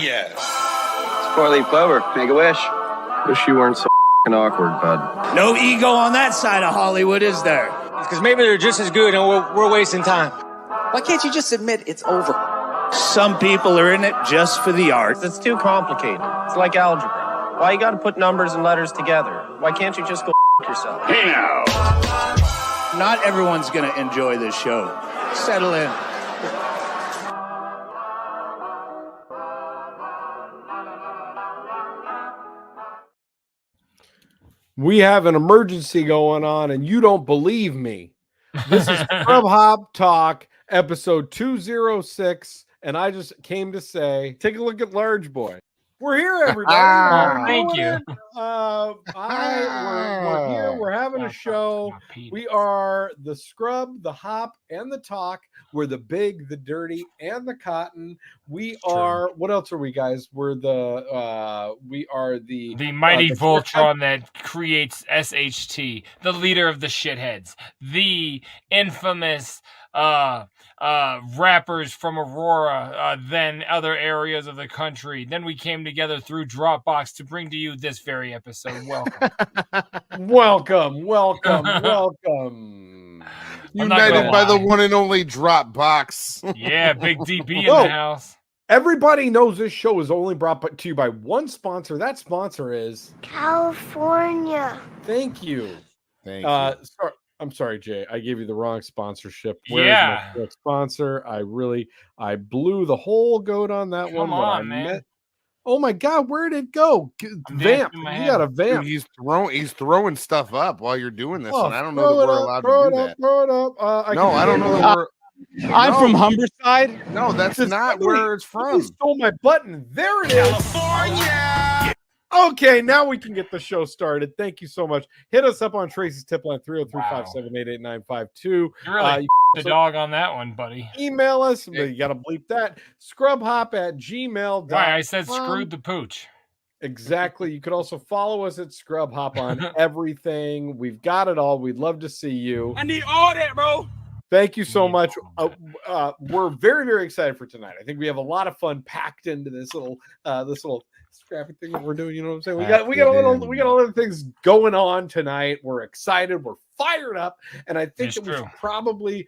yes. It's four-leaf clover. Make a wish. Wish you weren't so awkward, bud. No ego on that side of Hollywood, is there? Because maybe they're just as good and we're wasting time. Why can't you just admit it's over? Some people are in it just for the art. It's too complicated. It's like algebra. Why you gotta put numbers and letters together? Why can't you just go yourself? Hey now. Not everyone's gonna enjoy this show. Settle in. We have an emergency going on, and you don't believe me. This is Scrub Hop Talk, episode 206, and I just came to say, take a look at Large Boy. We're here, everybody. Thank you. We're here. We're having a show. We are the Scrub, the Hop, and the Talk. We're the Big, the Dirty, and the Cotton. We are. What else are we, guys? We're the. We are the mighty Voltron that creates SHT, the leader of the shitheads, the infamous rappers from Aurora, then other areas of the country. Then we came together through Dropbox to bring to you this very episode. Welcome. welcome. United by the one and only Dropbox. Yeah, Big DB in the house. Everybody knows this show is only brought to you by one sponsor. That sponsor is California. Thank you. Thank you. I'm sorry, Jay. I gave you the wrong sponsorship. Where's my correct sponsor? I blew the whole goat on that one. Come on, man. Oh my God, where did it go? Vamp. You got a vamp. Dude, he's throwing stuff up while you're doing this, and I don't know that we're allowed to do that. Throw it up. I don't know that we're. I'm from Humberside. No, that's not where it's from. You stole my button. There it is. California. Okay, now we can get the show started. Thank you so much. Hit us up on Tracy's tip line 303-578-8952. You really the dog on that one, buddy. Email us. You got to bleep that. Scrubhop@gmail.com. Why I said screwed the pooch. Exactly. You could also follow us at Scrubhop on everything. We've got it all. We'd love to see you. I need all that, bro. Thank you so much. We're very, very excited for tonight. I think we have a lot of fun packed into this little scrappy thing that we're doing. You know what I'm saying? We got a lot of things going on tonight. We're excited. We're fired up, and I think that we should probably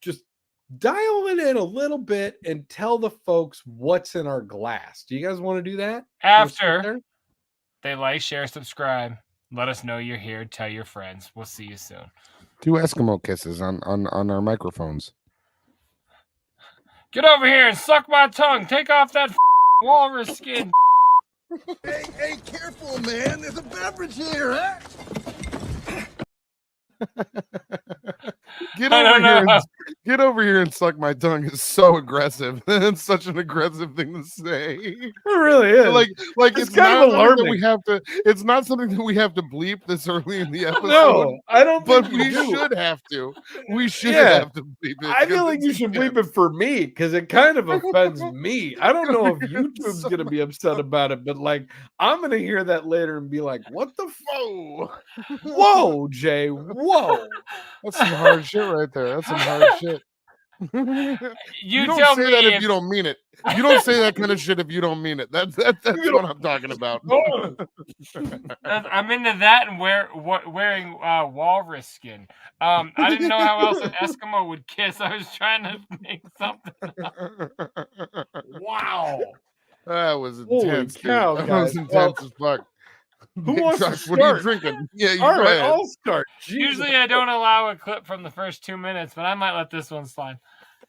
just dial it in a little bit and tell the folks what's in our glass. Do you guys want to do that after they like, share, subscribe? Let us know you're here. Tell your friends. We'll see you soon. Do Eskimo kisses on our microphones. Get over here and suck my tongue. Take off that walrus skin. Hey, careful, man. There's a beverage here, huh? Get over here and suck my tongue is so aggressive. It's such an aggressive thing to say. It really is. Like it's kind of alarming. It's not something that we have to bleep this early in the episode. No, I don't. But we should have to. We should have to bleep it. I feel like you should bleep it for me because it kind of offends me. I don't know if YouTube's going to be upset about it, but like I'm going to hear that later and be like, "What the whoa, Jay, whoa." That's some hard shit right there. That's some hard shit. You don't say that if you don't mean it. You don't say that kind of shit if you don't mean it. That's what I'm talking about. I'm into that and wearing walrus skin. I didn't know how else an Eskimo would kiss. I was trying to make something up. Wow. That was intense. Cow, that was intense as fuck. Who wants to start? What are you drinking? Yeah, all right, I'll start. Jesus. Usually I don't allow a clip from the first 2 minutes, but I might let this one slide.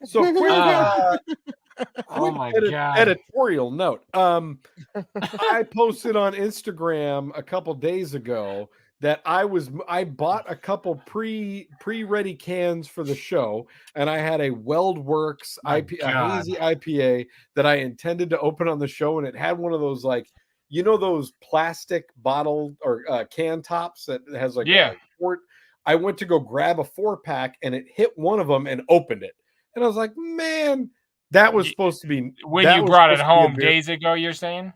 So quick, oh my God. Editorial note. I posted on Instagram a couple days ago that I bought a couple pre-ready cans for the show, and I had a WeldWorks a hazy IPA that I intended to open on the show, and it had one of those like, you know, those plastic bottle or can tops that has like a quart. I went to go grab a 4-pack and it hit one of them and opened it. And I was like, man, that was supposed to be when you brought it home days ago. You're saying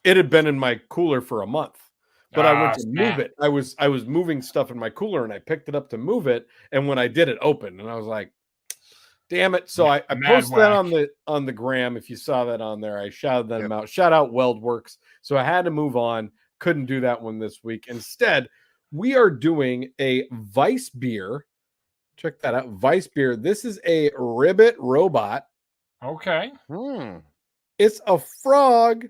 it had been in my cooler for a month, but I went to move it. I was moving stuff in my cooler and I picked it up to move it. And when I did, it opened and I was like, Damn it. So I Mad posted that whack. on the gram. If you saw that on there, I shouted them out. Shout out Weldworks. So I had to move on. Couldn't do that one this week. Instead, we are doing a Vice beer. Check that out. Vice beer. This is a ribbit robot. Okay. It's a frog,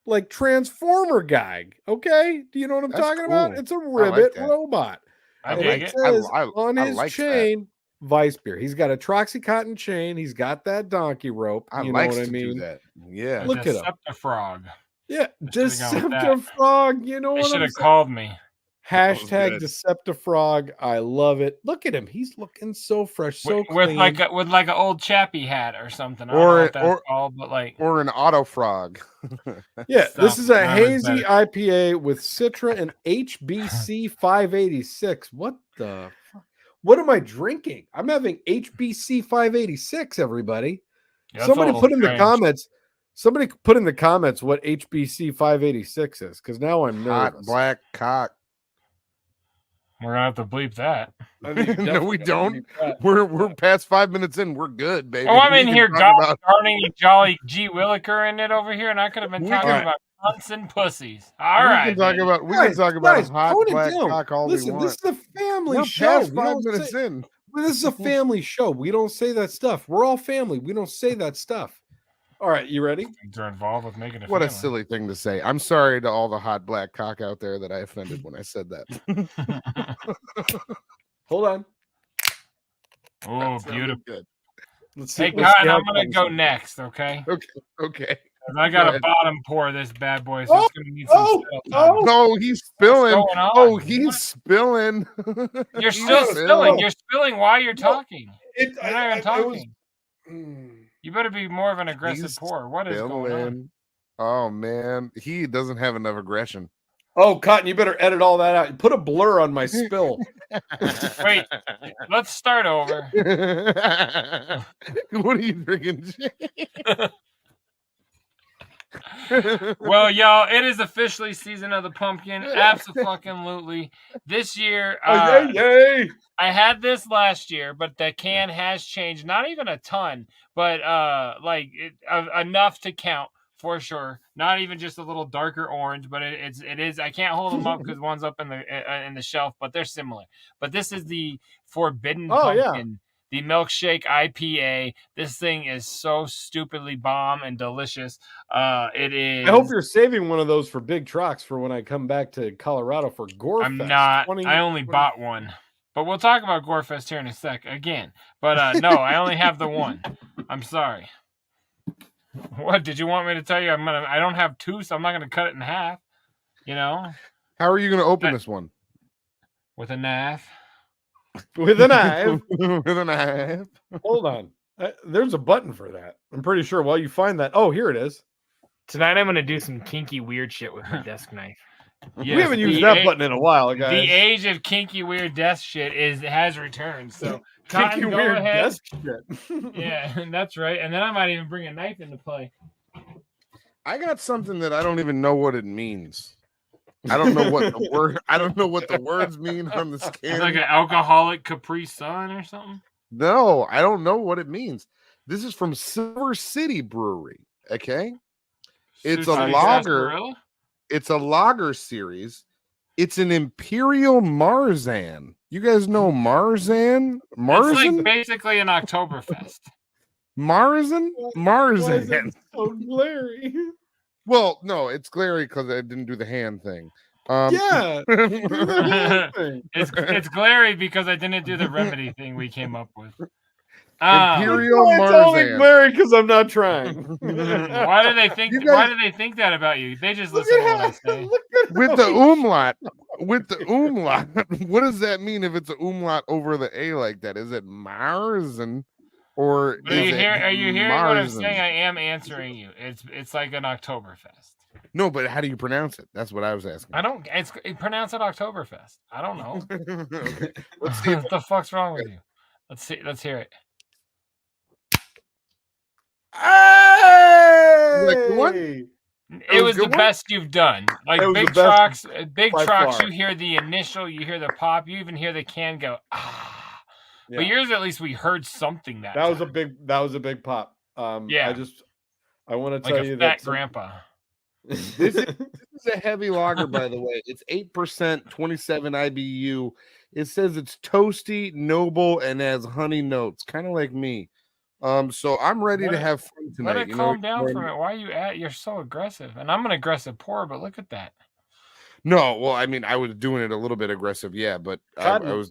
like Transformer guy. Okay. Do you know what I'm talking about? Cool. It's a ribbit robot. I And dig it it. says I on his like chain, Vice beer. He's got a Troxy Cotton chain. He's got that donkey rope. I You like know what I to mean? do that. Yeah. Look at him. Deceptifrog. Yeah, I should've gone with that. Deceptifrog. You know They what should I'm have saying? called me. Hashtag Deceptifrog. I love it. Look at him. He's looking so fresh, so With clean. like an old chappy hat or something. I don't Or- know what that's or- called, but like Or an auto frog. Yeah, this is a None is hazy better. IPA with Citra and HBC 586. What the fuck? What am I drinking? I'm having HBC 586, everybody. That's a Somebody little put in the strange. comments. Somebody put in the comments what HBC 586 is, because now I'm Hot nervous. black cock. We're gonna have to bleep that. No, we don't. We're past 5 minutes in. We're good, baby. Oh, I'm We in can here talk about- darning Jolly G. Williker in it over here, and I could have been talking All right. about cunts and pussies. All right. We can talk baby. about Guys, hot tone it black down. cock all Listen, we want. this is a family We're show. past We 5 don't minutes say- in. Well, this is a family show. We don't say that stuff. We're all family. We don't say that stuff. All right, you ready? They're involved with making a What a family. silly thing to say. I'm sorry to all the hot black cock out there that I offended when I said that. Hold on. Oh, That sounded beautiful. Good. Let's Hey, let's God, how I'm gonna it go comes. next, okay? Okay. 'Cause I got Go a ahead. bottom pour of this bad boy, so it's gonna need some Oh, settle time. No, he's spilling. What's going on? Oh, he's spilling. You're He's still spilling. You're spilling while you're No. talking. It, You're not even talking. Mm. You better be more of an aggressive He's pour. What is going on? Spilling. Oh man, he doesn't have enough aggression. Oh, Cotton, you better edit all that out. Put a blur on my spill. Wait, let's start over. What are you drinking? Well, y'all, it is officially season of the pumpkin. Absolutely. This year, Yay! I had this last year, but the can has changed. Not even a ton, but enough to count for sure. Not even just a little darker orange, but it is. I can't hold them up because one's up in the shelf, but they're similar. But this is the Forbidden Pumpkin. The milkshake IPA. This thing is so stupidly bomb and delicious. It is. I hope you're saving one of those for Big Trox for when I come back to Colorado for Gore I'm Fest. not. I only bought one. But we'll talk about Gorefest here in a sec again. But no, I only have the one. I'm sorry. What did you want me to tell you? I don't have two, so I'm not gonna cut it in half. You know? How are you going to open this one? With a knife. With a knife. With a knife. Hold on. There's a button for that. I'm pretty sure. While you find that. Oh, here it is. Tonight I'm gonna do some kinky weird shit with my desk knife. Yes, we haven't used that button in a while, guys. The age of kinky weird desk shit has returned. So Kinky Cotton, go weird ahead. desk shit. Yeah, that's right. And then I might even bring a knife into play. I got something that I don't even know what it means. I don't know what the word. I don't know what the words mean on the It's scan. like an alcoholic Capri Sun or something. No, I don't know what it means. This is from Silver City Brewery. Okay, it's a Sushi lager. Sarsaparilla? It's a lager series. It's an Imperial Marzan. You guys know Marzan? It's Marzan? like basically an Oktoberfest. Marzan? Why is Marzan. it so glary? Well, no, it's glary because I didn't do the hand thing. Yeah. It's glary because I didn't do the remedy thing we came up with. Imperial It's only Marzan. glary because I'm not trying. Why do they think? You Why guys- do they think that about you? They just Look listen to at what I how- say. look at With how the he- umlaut. With the umlaut. What does that mean if it's an umlaut over the A like that? Is it Marzan? Or Are you, is it are you hearing what I'm Marzan? saying? I am answering you. It's like an Oktoberfest. No, but how do you pronounce it? That's what I was asking. I don't. Pronounce it Oktoberfest. I don't know. Okay. Let's see. What the fuck's wrong with you? Let's see. Let's hear it. Like the one? Hey! It was was a the good one? best you've done. Like It was Big the best Trox, Big by Trox. far. You hear the initial, you hear the pop, you even hear the can go. Ah, Yeah. But yours, at least we heard something that was a big pop. Yeah. I want to like tell a you fat that grandpa. This is a heavy lager, by the way. It's 8%, 27 IBU. It says it's toasty, noble, and has honey notes, kind of like me. So I'm ready to have fun tonight. Let it calm down from it. Why are you you're so aggressive? And I'm an aggressive pour, but look at that. No, well, I mean, I was doing it a little bit aggressive, yeah, but Cotton, I was.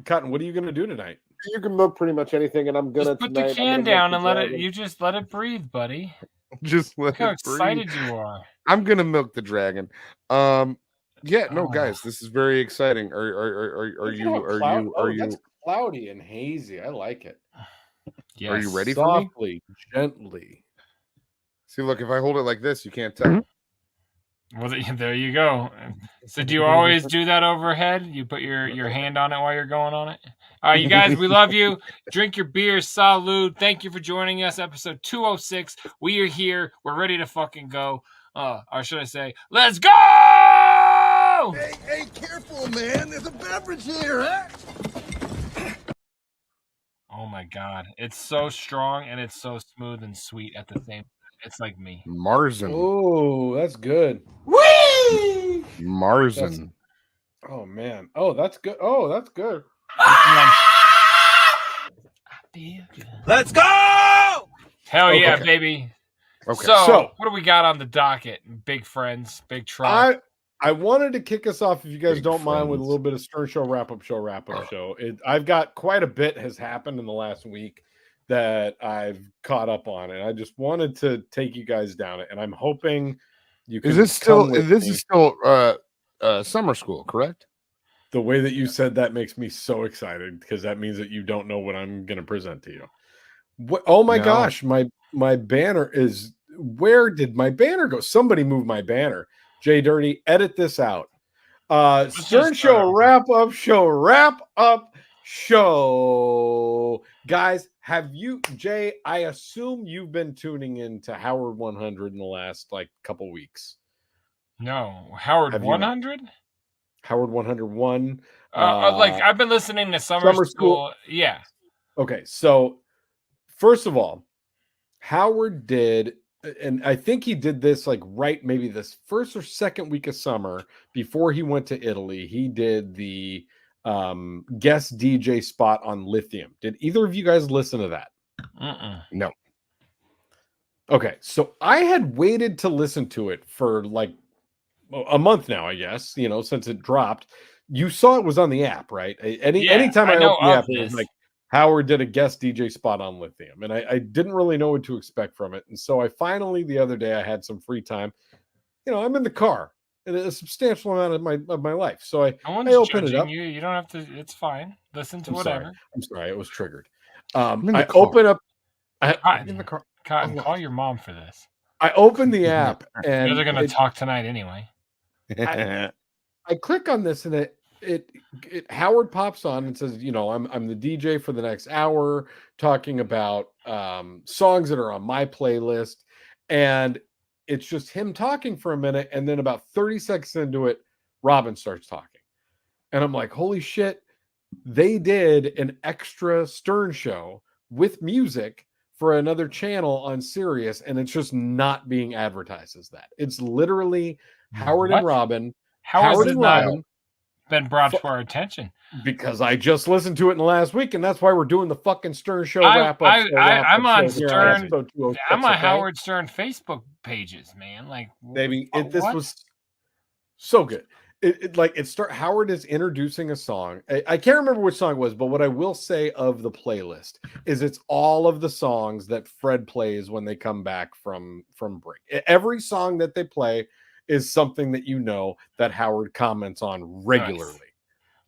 Cotton, what are you going to do tonight? You can milk pretty much anything, and I'm gonna just put the can down and let it. You just let it breathe, buddy. Just let Look how it excited breathe. you are. I'm gonna milk the dragon. Yeah, no, guys, this is very exciting. Are you? That's cloudy and hazy. I like it. Yes. Are you ready Softly, for me? gently. See, look, if I hold it like this, you can't tell. Well, there you go. So do you always do that overhead? You put your hand on it while you're going on it? All right, you guys, we love you. Drink your beer. Salud. Thank you for joining us. Episode 206. We are here. We're ready to fucking go. Or should I say, let's go! Hey, careful, man. There's a beverage here, huh? Oh, my God. It's so strong, and it's so smooth and sweet at the same time. It's like me. Marzen. Oh, that's good. Whee! Marzen. Oh, man. Oh, that's good. Oh, that's good. Let's go! Hell yeah, baby. Okay. So, what do we got on the docket? Big friends, big try. I wanted to kick us off, if you guys don't mind, with a friends. little bit of Stern Show wrap-up show. I've got quite a bit has happened in the last week that I've caught up on, and I just wanted to take you guys down it. And I'm hoping you can. Is this still summer school, correct? The way that you said that makes me so excited, because that means that you don't know what I'm going to present to you. Oh my gosh, my banner is. Where did my banner go? Somebody move my banner. JDirty, edit this out. Stern Show wrap up show. Guys, have you, Jay? I assume you've been tuning in to Howard 100 in the last couple weeks. No, Howard 100. Howard 101. I've been listening to summer school. Yeah. Okay, so first of all, Howard did, and I think he did this maybe this first or second week of summer before he went to Italy. He did the guest DJ spot on Lithium. Did either of you guys listen to that? No. Okay, so I had waited to listen to it for a month now, I guess, since it dropped. You saw it was on the app, right? Anytime I opened the app, it was Howard did a guest DJ spot on Lithium, and I didn't really know what to expect from it. And so I finally, the other day, I had some free time. I'm in the car, a substantial amount of my life. So I open it up. You don't have to. It's fine. Listen to whatever. I'm sorry. It was triggered. I open up. I'm in the car. Cotton, call your mom for this. I open the app, and they're going to talk tonight anyway. I click on this, and it Howard pops on and says, I'm the DJ for the next hour, talking about songs that are on my playlist, and it's just him talking for a minute, and then about 30 seconds into it, Robin starts talking, and I'm like, holy shit, they did an extra Stern Show with music for another channel on Sirius, and it's just not being advertised as that. It's literally Howard and Robin. Howard and Robin been brought to our attention because I just listened to it in the last week, and that's why we're doing the fucking Stern Show wrap up. I'm on Stern. I'm on okay? Howard Stern Facebook pages, man. This was so good. Howard is introducing a song. I can't remember which song it was, but what I will say of the playlist is it's all of the songs that Fred plays when they come back from break. Every song that they play is something that that Howard comments on regularly.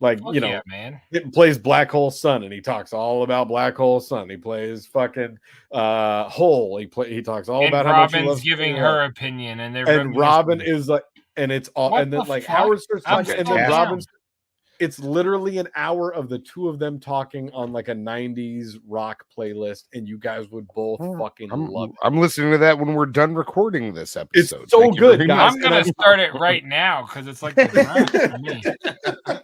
Nice. Man. It plays Black Hole Sun, and he talks all about Black Hole Sun. He plays fucking Hole. He talks all about Robin's how much he loves giving her opinion, and Robin is and it's all, what and then the fuck? Howard starts talking, and then down. Robin's. It's literally an hour of the two of them talking on a 90s rock playlist, and you guys would both fucking love it. I'm listening to that when we're done recording this episode. It's so good, guys. I'm going to start it right now because it's like the for me.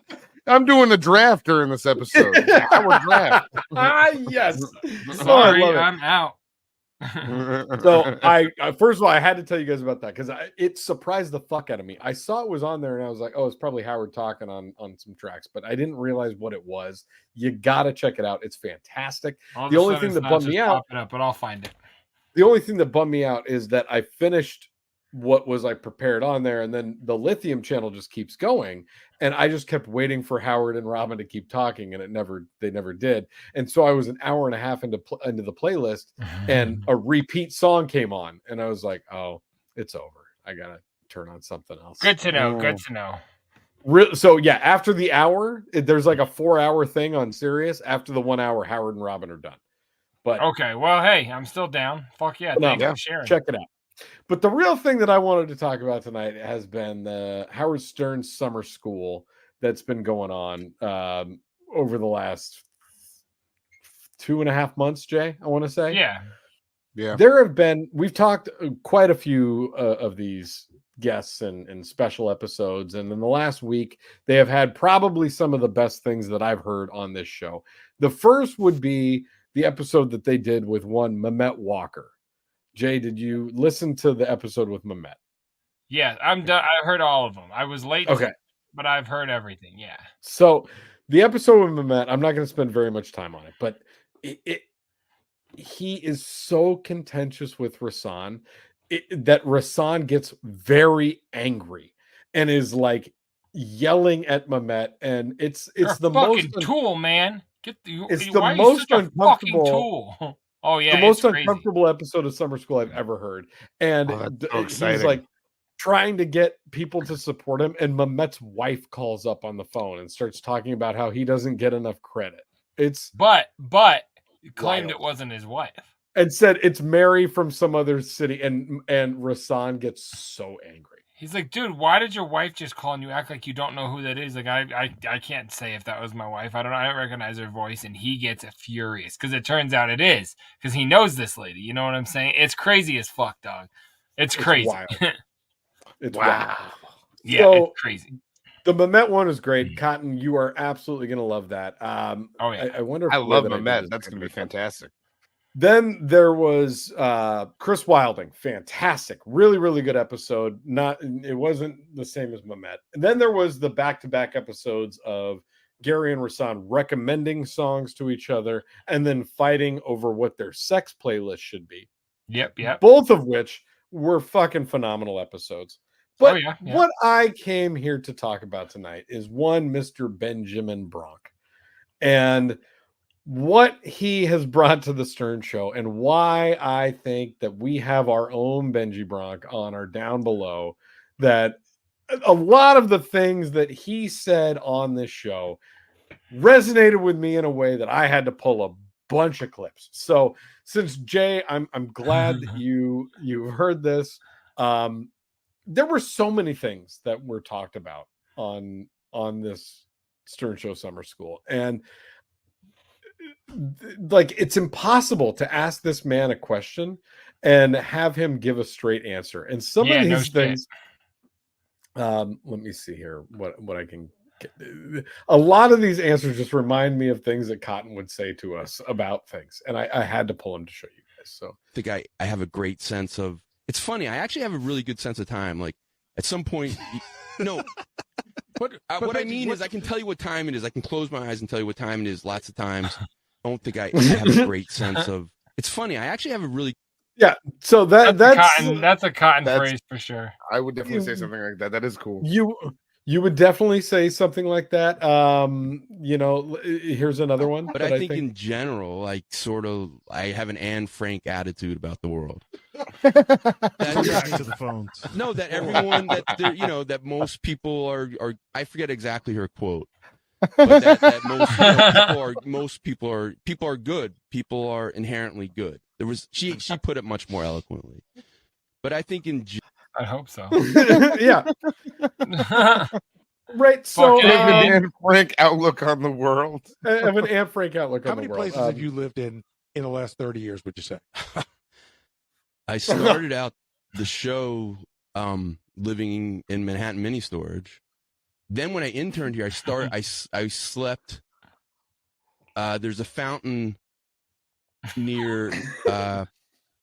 I'm doing the draft during this episode. Our draft. Yes. Sorry, I love it. I'm out. So I first of all, I had to tell you guys about that because it surprised the fuck out of me. I saw it was on there and I was like, oh, it's probably Howard talking on some tracks, but I didn't realize what it was. You got to check it out. It's fantastic. The only thing that bummed me out, but I'll find it. The only thing that bummed me out is that I finished what was like prepared on there, and then the Lithium channel just keeps going, and I just kept waiting for Howard and Robin to keep talking, and they never did. And so I was an hour and a half into the playlist, and a repeat song came on, and I was like, oh, it's over. I gotta turn on something else. Good to know. Good to know. So yeah, after the hour, there's like a 4-hour thing on Sirius. After the 1 hour, Howard and Robin are done. But okay, well, hey, I'm still down. Fuck yeah, thanks for sharing. Check it out. But the real thing that I wanted to talk about tonight has been the Howard Stern summer school that's been going on over the last 2.5 months, Jay, I want to say. Yeah. We've talked quite a few of these guests and special episodes. And in the last week, they have had probably some of the best things that I've heard on this show. The first would be the episode that they did with one Mehmet Walker. Jay, did you listen to the episode with Mehmet? Yeah, I'm done. I heard all of them. I was late, but I've heard everything. Yeah. So the episode with Mehmet, I'm not going to spend very much time on it, but he is so contentious with Rasan that Rasan gets very angry and is like yelling at Mehmet, and it's the most tool, man. It's the most uncomfortable tool. Oh yeah, the most uncomfortable episode of Summer School I've ever heard. And he's like trying to get people to support him, and Mehmet's wife calls up on the phone and starts talking about how he doesn't get enough credit. But claimed it wasn't his wife. And said it's Mary from some other city, and Rasan gets so angry. He's like, dude, why did your wife just call and you act like you don't know who that is? Like, I can't say if that was my wife. I don't recognize her voice. And he gets furious because it turns out it is, because he knows this lady. You know what I'm saying? It's crazy as fuck, dog. It's crazy. Wild. It's wild. Yeah, so, it's crazy. The Mehmet one is great. Cotton, you are absolutely going to love that. Oh yeah. I wonder if I love Mehmet. That's going to be fantastic. Then there was Chris Wilding, fantastic, really, really good episode. It wasn't the same as Mehmet. And then there was the back-to-back episodes of Gary and Rasan recommending songs to each other and then fighting over what their sex playlist should be. Yep. Both of which were fucking phenomenal episodes. But what I came here to talk about tonight is one Mr. Benjamin Bronk. And what he has brought to the Stern Show, and why I think that we have our own Benji Bronk on our down below, that a lot of the things that he said on this show resonated with me in a way that I had to pull a bunch of clips. So since Jay, I'm glad that you heard this. There were so many things that were talked about on this Stern Show Summer School, and like it's impossible to ask this man a question and have him give a straight answer. And some of these things, let me see here what I can get. A lot of these answers just remind me of things that Cotton would say to us about things, and I had to pull him to show you guys. So I think I have a great sense of, it's funny, I actually have a really good sense of time. Like at some point, but what I mean is I can tell you what time it is. I can close my eyes and tell you what time it is lots of times. I don't think I have a great sense of, it's funny, I actually have a really so that's a Cotton phrase for sure. I would definitely say something like that. That is cool. You would definitely say something like that. Here's another one. But I think in general, like sort of, I have an Anne Frank attitude about the world. To the phones. No, that everyone that most people are I forget exactly her quote. But that most people are good. People are inherently good. She put it much more eloquently. But I think I hope so. Yeah. Right. So an Anne Frank outlook on the world. I have an Anne Frank outlook on the world. How many places have you lived in the last 30 years, would you say? I started out the show living in Manhattan Mini Storage. Then when I interned here, I slept. There's a fountain near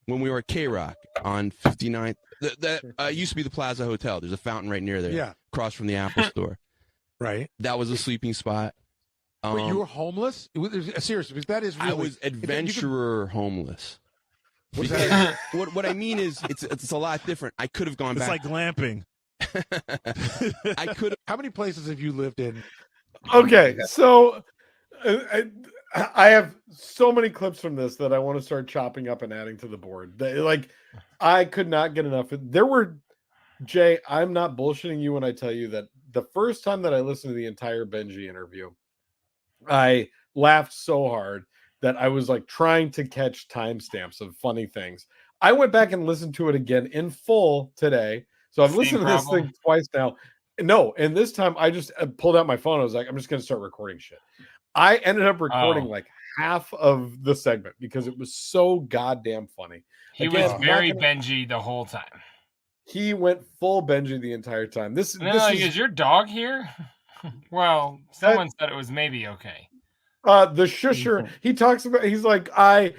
when we were at K-Rock on 59th. That used to be the Plaza Hotel. There's a fountain right near there. Yeah. Across from the Apple Store. Right. That was a sleeping spot. Wait, you were homeless? Seriously, because that is really... I was adventurer homeless. What I mean is, it's a lot different. I could have gone back. It's like glamping. I could. How many places have you lived in? Okay, so I have so many clips from this that I want to start chopping up and adding to the board. Like, I could not get enough. There were, Jay, I'm not bullshitting you when I tell you that the first time that I listened to the entire Benji interview, I laughed so hard that I was like trying to catch timestamps of funny things. I went back and listened to it again in full today. So I've listened to this thing twice now. No, and this time I just pulled out my phone. I was like, I'm just going to start recording shit. I ended up recording like half of the segment because it was so goddamn funny. He was very Benji the whole time. He went full Benji the entire time. Is your dog here? Well, someone said it was maybe okay. The shusher, he talks about, he's like, I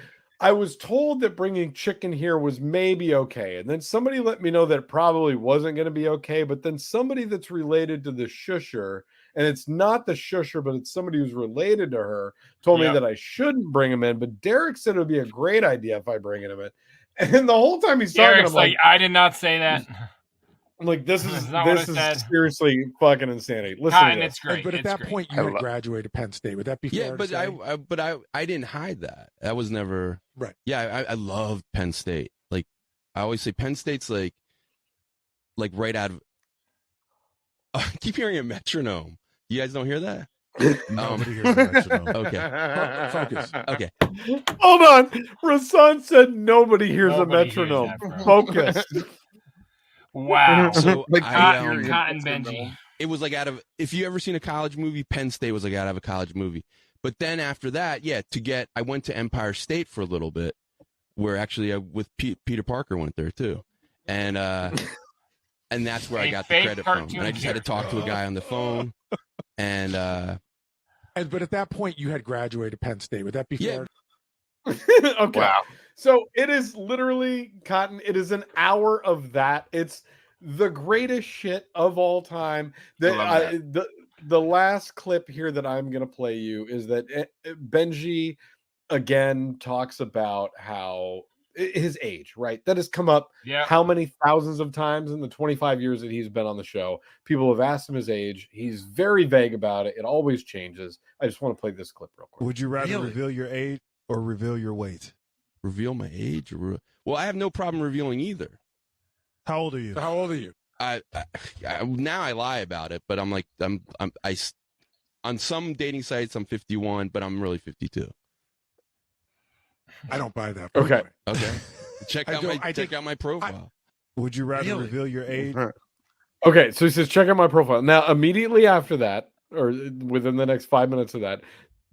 was told that bringing chicken here was maybe okay. And then somebody let me know that it probably wasn't going to be okay. But then somebody that's related to the shusher, and it's not the shusher, but it's somebody who's related to her, told me that I shouldn't bring him in. But Derek said it would be a great idea if I bring him in. And the whole time he's talking, I'm like, I did not say that. I'm like, this is seriously fucking insanity. Listen to this. It's great. But at that point, you had graduated Penn State. Would that be fair? Yeah, but I didn't hide that. That was never right. Yeah, I loved Penn State. Like I always say, Penn State's like right out of. I keep hearing a metronome. You guys don't hear that? Nobody hears a metronome. Okay, focus. Okay, hold on. Rasan said nobody hears a metronome. Focus. Wow. So Cotton Benji. It was like out of, if you ever seen a college movie, Penn State was like out of a college movie. But then after that, I went to Empire State for a little bit, where actually with Peter Parker went there too, and that's where I got the credit from. And I just had to talk to a guy on the phone, and but at that point, you had graduated Penn State. Would that be fair? Okay. Wow. So it is literally, Cotton, it is an hour of that. It's the greatest shit of all time. The last clip here that I'm going to play you is that Benji again talks about how his age, right? That has come up how many thousands of times in the 25 years that he's been on the show. People have asked him his age. He's very vague about it. It always changes. I just want to play this clip real quick. Would you rather reveal your age or reveal your weight? Reveal my age? Well, I have no problem revealing either. How old are you? I now I lie about it, but I'm on some dating sites I'm 51, but I'm really 52. I don't buy that. Okay. Check out my profile. Would you rather reveal your age? Okay, so he says check out my profile. Now immediately after that, or within the next 5 minutes of that,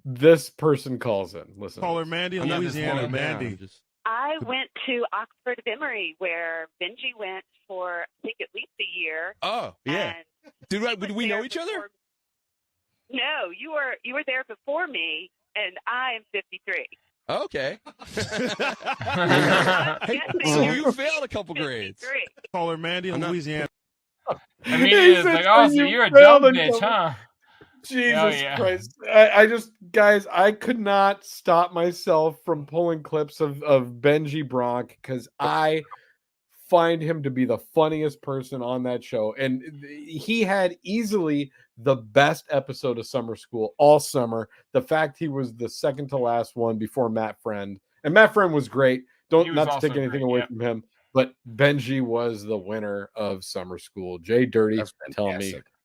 this person calls in. Listen. Caller Mandy in Louisiana. Mandy. I went to Oxford Emory where Benji went for, I think, at least a year. Oh, yeah. Did we know each other? No, you were there before me, and I am 53. Okay. So you failed a couple grades. Caller Mandy in Louisiana. I mean, it's like, oh, so you're a dumb bitch, huh? Jesus Christ. I just, guys, I could not stop myself from pulling clips of Benji Bronk because I find him to be the funniest person on that show. And he had easily the best episode of Summer School all summer. The fact he was the second to last one before Matt Friend. And Matt Friend was great. Not to take anything away from him, but Benji was the winner of Summer School. JDirty,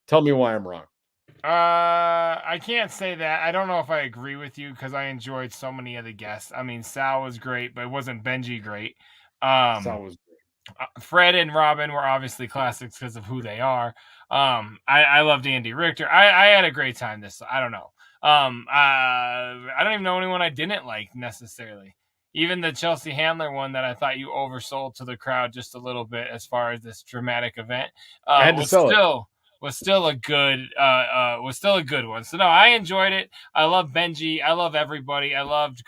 tell me why I'm wrong. I can't say that. I don't know if I agree with you because I enjoyed so many of the guests. I mean, Sal was great, but it wasn't Benji great. Sal was great. Fred and Robin were obviously classics because of who they are. I loved Andy Richter. I had a great time I don't know. I don't even know anyone I didn't like necessarily. Even the Chelsea Handler one that I thought you oversold to the crowd just a little bit as far as this dramatic event. I had to sell it. was still a good one. So no, I enjoyed it. I love Benji. I love everybody. I loved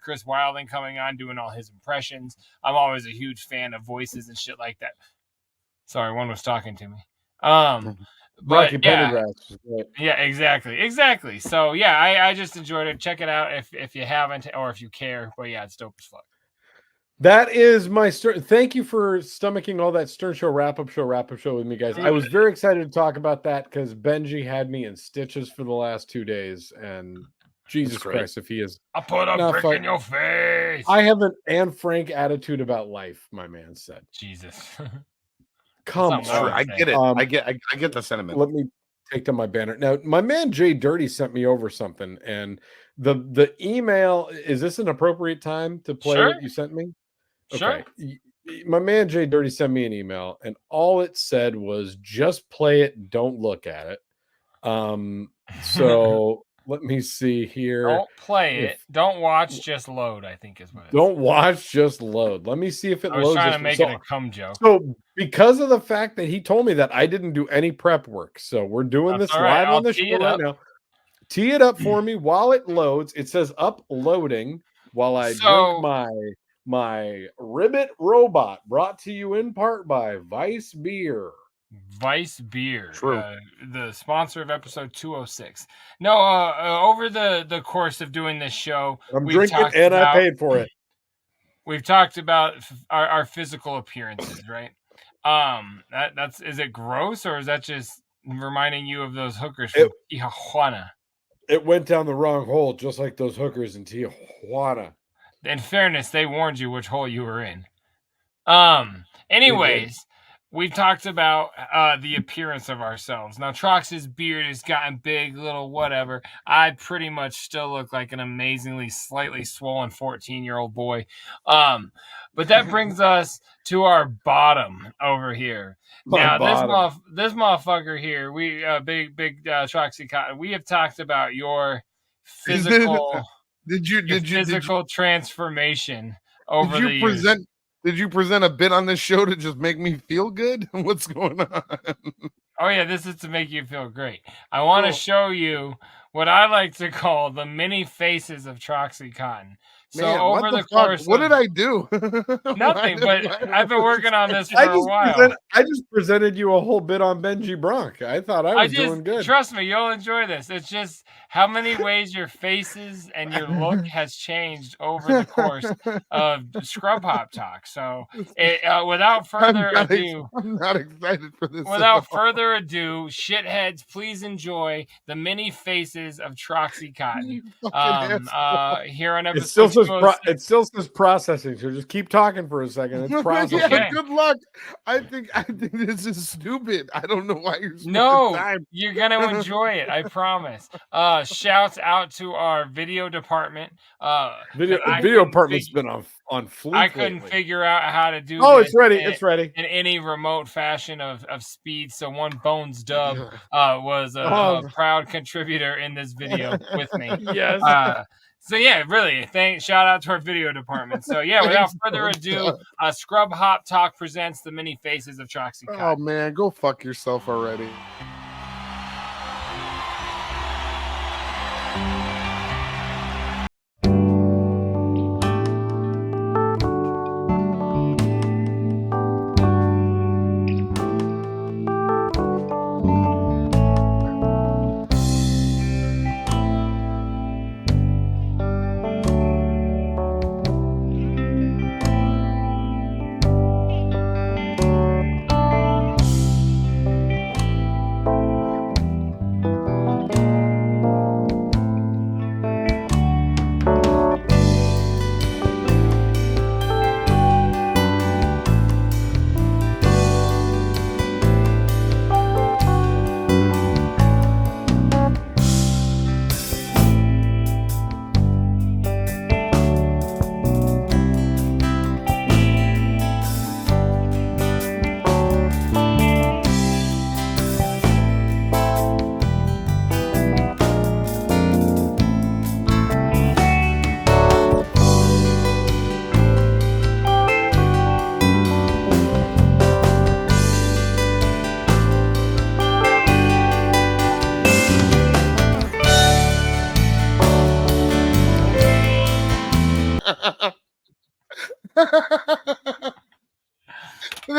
Chris Wilding coming on doing all his impressions. I'm always a huge fan of voices and shit like that. Sorry, one was talking to me. But yeah, exactly. So yeah, I just enjoyed it. Check it out if you haven't or if you care. But yeah, it's dope as fuck. That is my thank you for stomaching all that Stern Show wrap-up show with me, guys. I was very excited to talk about that because Benji had me in stitches for the last 2 days, and Jesus Christ, if he is, I put a brick in your face. I have an Anne Frank attitude about life, my man said. Jesus. Come on. I get it. I get the sentiment. Let me take down my banner. Now, my man JDirty sent me over something, and the email, is this an appropriate time to play what you sent me? Sure. Okay. My man JDirty sent me an email, and all it said was just play it, don't look at it. So let me see here. Don't play it. Don't watch, just load, I think is what it is. Don't watch, just load. Let me see if it loads. I was trying to make it a cum joke. So because of the fact that he told me that, I didn't do any prep work. So we're doing this live on the show right now. Tee it up for me while it loads. It says uploading while I drink my Ribbit Robot, brought to you in part by Vice Beer. Vice Beer, True. The sponsor of episode 206. No, over the course of doing this show, I'm drinking and I paid for it. We've talked about our physical appearances, right? That's is it gross or is that just reminding you of those hookers from Tijuana? It went down the wrong hole, just like those hookers in Tijuana. In fairness, they warned you which hole you were in. Anyways, we've talked about the appearance of ourselves. Now, Trox's beard has gotten big, little whatever. I pretty much still look like an amazingly slightly swollen 14-year-old boy. But that brings us to our bottom over here. Now, this motherfucker here, we big Troxy Cotton. We have talked about your physical. Did you transformation over the years? Did you present a bit on this show to just make me feel good? What's going on? Oh yeah, this is to make you feel great. I want to show you what I like to call the many faces of Troxy Cotton. So Man, over the course, what did I do? Nothing. But I've been working on this for a while. I just presented you a whole bit on Benji Bronk. I thought I was doing good. Trust me, you'll enjoy this. It's just how many ways your faces and your look has changed over the course of Scrub Hop Talk. So, without further ado, I'm not excited for this. Without further ado, shitheads, please enjoy the many faces of Troxy Cotton. Here on episode. It still says processing, so just keep talking for a second. It's processing. Yeah, good luck. I think this is stupid. I don't know why you're spending time. You're gonna enjoy it. I promise. Shouts out to our video department. Video department's been on fleek. I couldn't figure out how to do. Oh, it's ready. It's ready in any remote fashion of speed. So one Bones Dub was a proud contributor in this video with me. Yes. So yeah, really, shout out to our video department. So yeah, without further ado, Scrub Hop Talk presents the many faces of Troxy Cotton. Oh man, go fuck yourself already.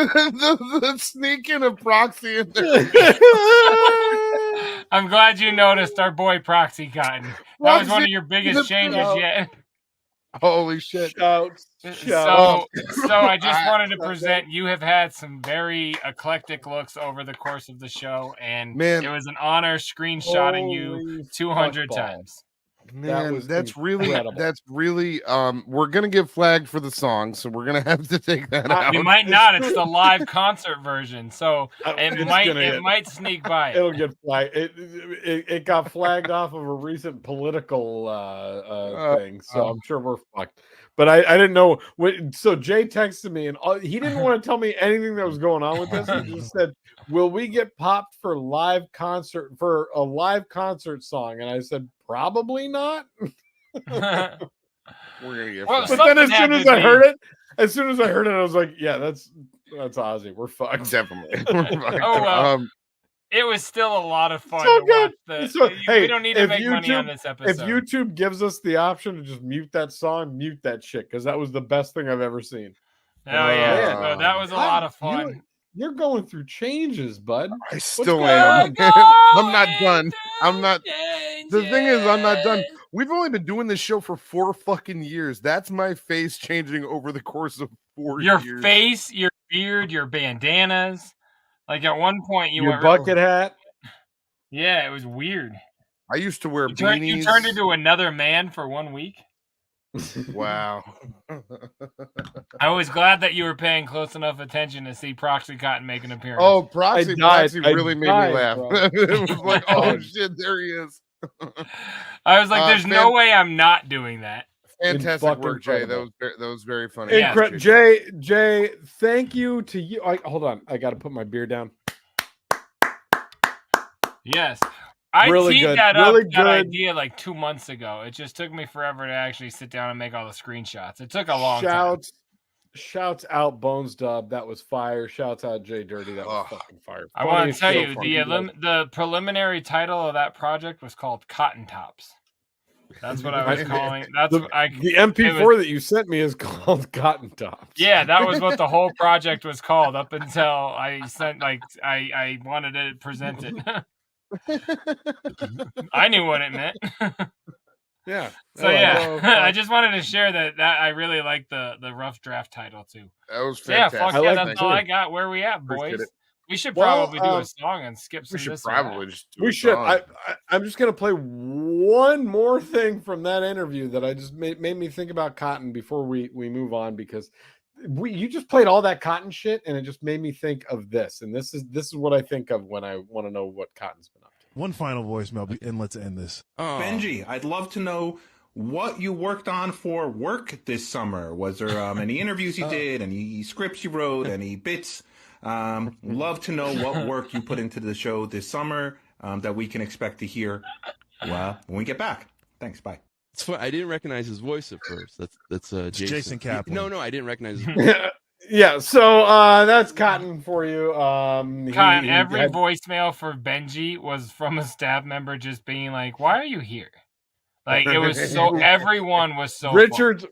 the sneaking of Proxy in there. I'm glad you noticed our boy Troxy Cotton. That was one of your biggest changes yet. Holy shit. Shouts. So I just wanted to present, you have had some very eclectic looks over the course of the show, and it was an honor screenshotting you 200 times. Man, that's really we're gonna get flagged for the song, so we're gonna have to take that out. We might not. It's the live concert version, so it might sneak by. It'll get flagged. It got flagged off of a recent political thing, so I'm sure we're fucked. But I didn't know. So Jay texted me, and he didn't want to tell me anything that was going on with this. He just said, "Will we get popped for a live concert song?" And I said, "Probably not." We're gonna get. But then as soon as I heard it, I was like, "Yeah, that's Ozzy. We're fucked." Definitely. We're fucked. Oh well. It was still a lot of fun. So to good. watch we don't need to make money on this episode. If YouTube gives us the option to just mute that song, mute that shit, because that was the best thing I've ever seen. Oh yeah, so that was a lot of fun. You're going through changes, bud. I still am. I'm not done. I'm not. The thing is, I'm not done. We've only been doing this show for 4 fucking years. That's my face changing over the course of 4 years. Your face, your beard, your bandanas. Like at one point, your bucket hat. Yeah, it was weird. I used to wear beanies. You turned into another man for 1 week. Wow. I was glad that you were paying close enough attention to see Troxy Cotton make an appearance. Oh, Proxy really made me laugh. It was like, oh shit, there he is. I was like, there's no way I'm not doing that. Fantastic work, Jay. That was very funny. Yeah. Jay, thank you to you. Hold on, I got to put my beer down. Yes, I teed that idea like 2 months ago. It just took me forever to actually sit down and make all the screenshots. It took a long time. Shouts out Bones Dub, that was fire. Shouts out JDirty, that was fucking fire. I want to tell you, the preliminary title of that project was called Cotton Tops. That's what I was calling. That's the MP4 that you sent me is called Cotton Tops. Yeah, that was what the whole project was called up until I sent I wanted to present it. I knew what it meant. Yeah. So I just wanted to share that I really like the rough draft title too. That was fantastic. Yeah, fuck yeah, that's all I got. Where we at, boys? We should probably do a song and skip some. We should probably just do we should. I'm just gonna play one more thing from that interview that I just made me think about Cotton before we move on, because you just played all that Cotton shit and it just made me think of this, and this is what I think of when I want to know what Cotton's been up to. One final voicemail and let's end this. Benji, I'd love to know what you worked on for work this summer. Was there any interviews you did, any scripts you wrote, any bits? Love to know what work you put into the show this summer that we can expect to hear when we get back. Thanks. Bye. It's fun. I didn't recognize his voice at first. That's Jason Kaplan. No, I didn't recognize his voice. Yeah, so that's Cotton for you. Cotton, every voicemail for Benji was from a staff member just being like, "Why are you here?" Like, it was so. Everyone was so. Richards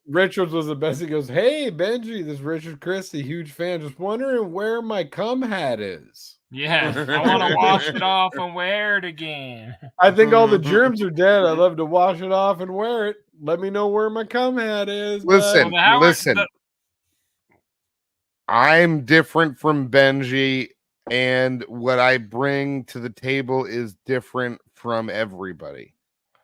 was the best. He goes, "Hey Benji, this is Richard Christie, huge fan. Just wondering where my cum hat is." Yeah, I want to wash it off and wear it again. I think all the germs are dead. I love to wash it off and wear it. Let me know where my cum hat is. Listen. I'm different from Benji, and what I bring to the table is different from everybody.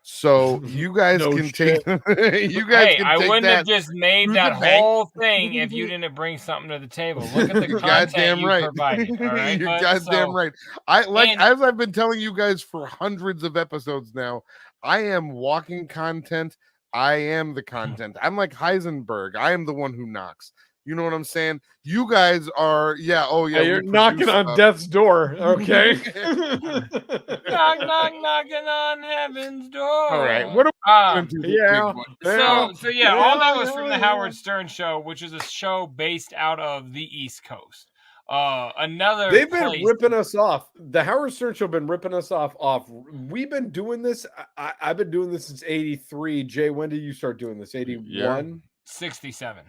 So you guys can take. You guys can I take wouldn't that have just made that whole thing if you didn't bring something to the table. Look at the content you provided. All right, you're goddamn right. As I've been telling you guys for hundreds of episodes now, I am walking content. I am the content. I'm like Heisenberg. I am the one who knocks. You know what I'm saying? You guys are, you're knocking on death's door, okay? knocking on heaven's door. All right, what are we So all that was from the Howard Stern Show, which is a show based out of the East Coast. They've been ripping us off. The Howard Stern Show been ripping us off. We've been doing this. I've been doing this since '83. Jay, when did you start doing this? '81, 67.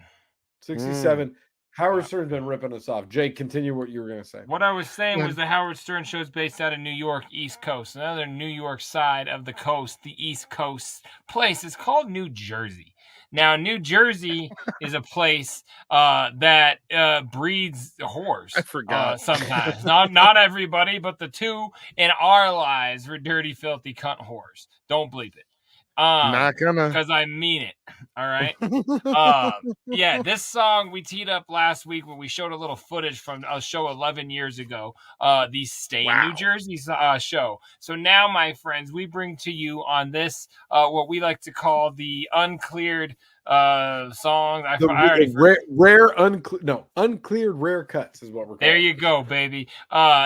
67. Howard Stern's been ripping us off. Jake, continue what you were going to say. What I was saying was the Howard Stern show is based out of New York, East Coast. Another New York side of the coast, the East Coast place is called New Jersey. Now, New Jersey is a place that breeds whores. I forgot. Sometimes. Not everybody, but the two in our lives were dirty, filthy cunt whores. Don't bleep it. Not gonna. Because I mean it. All right. Yeah, this song we teed up last week when we showed a little footage from a show 11 years ago, the Stay in New Jersey show. So now, my friends, we bring to you on this what we like to call the uncleared song. Uncleared rare cuts is what we're calling. There you go, baby.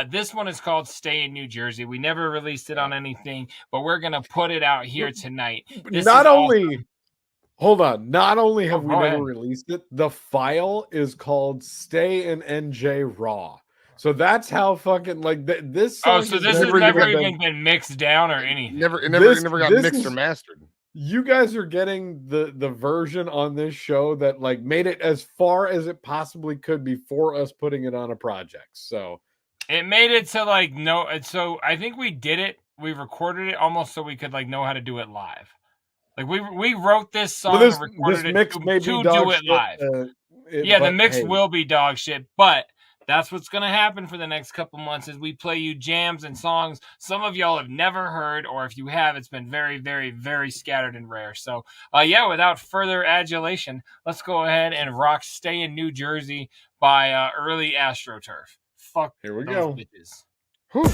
This one is called Stay in New Jersey. We never released it on anything, but we're gonna put it out here tonight. Not only have we never released it, the file is called Stay in NJ Raw. So that's how fucking like this song. Oh, so this has never even been mixed down or anything. It never got mixed or mastered. You guys are getting the version on this show that like made it as far as it possibly could before us putting it on a project. So it made it to like no. So I think we did it. We recorded it almost so we could like know how to do it live. Like we wrote this song and recorded it to do it live. The mix will be dog shit, but that's what's going to happen for the next couple months as we play you jams and songs some of y'all have never heard, or if you have, it's been very, very, very scattered and rare. So, without further adulation, let's go ahead and rock Stay in New Jersey by Early AstroTurf. Fuck here we those go. Bitches. Whew.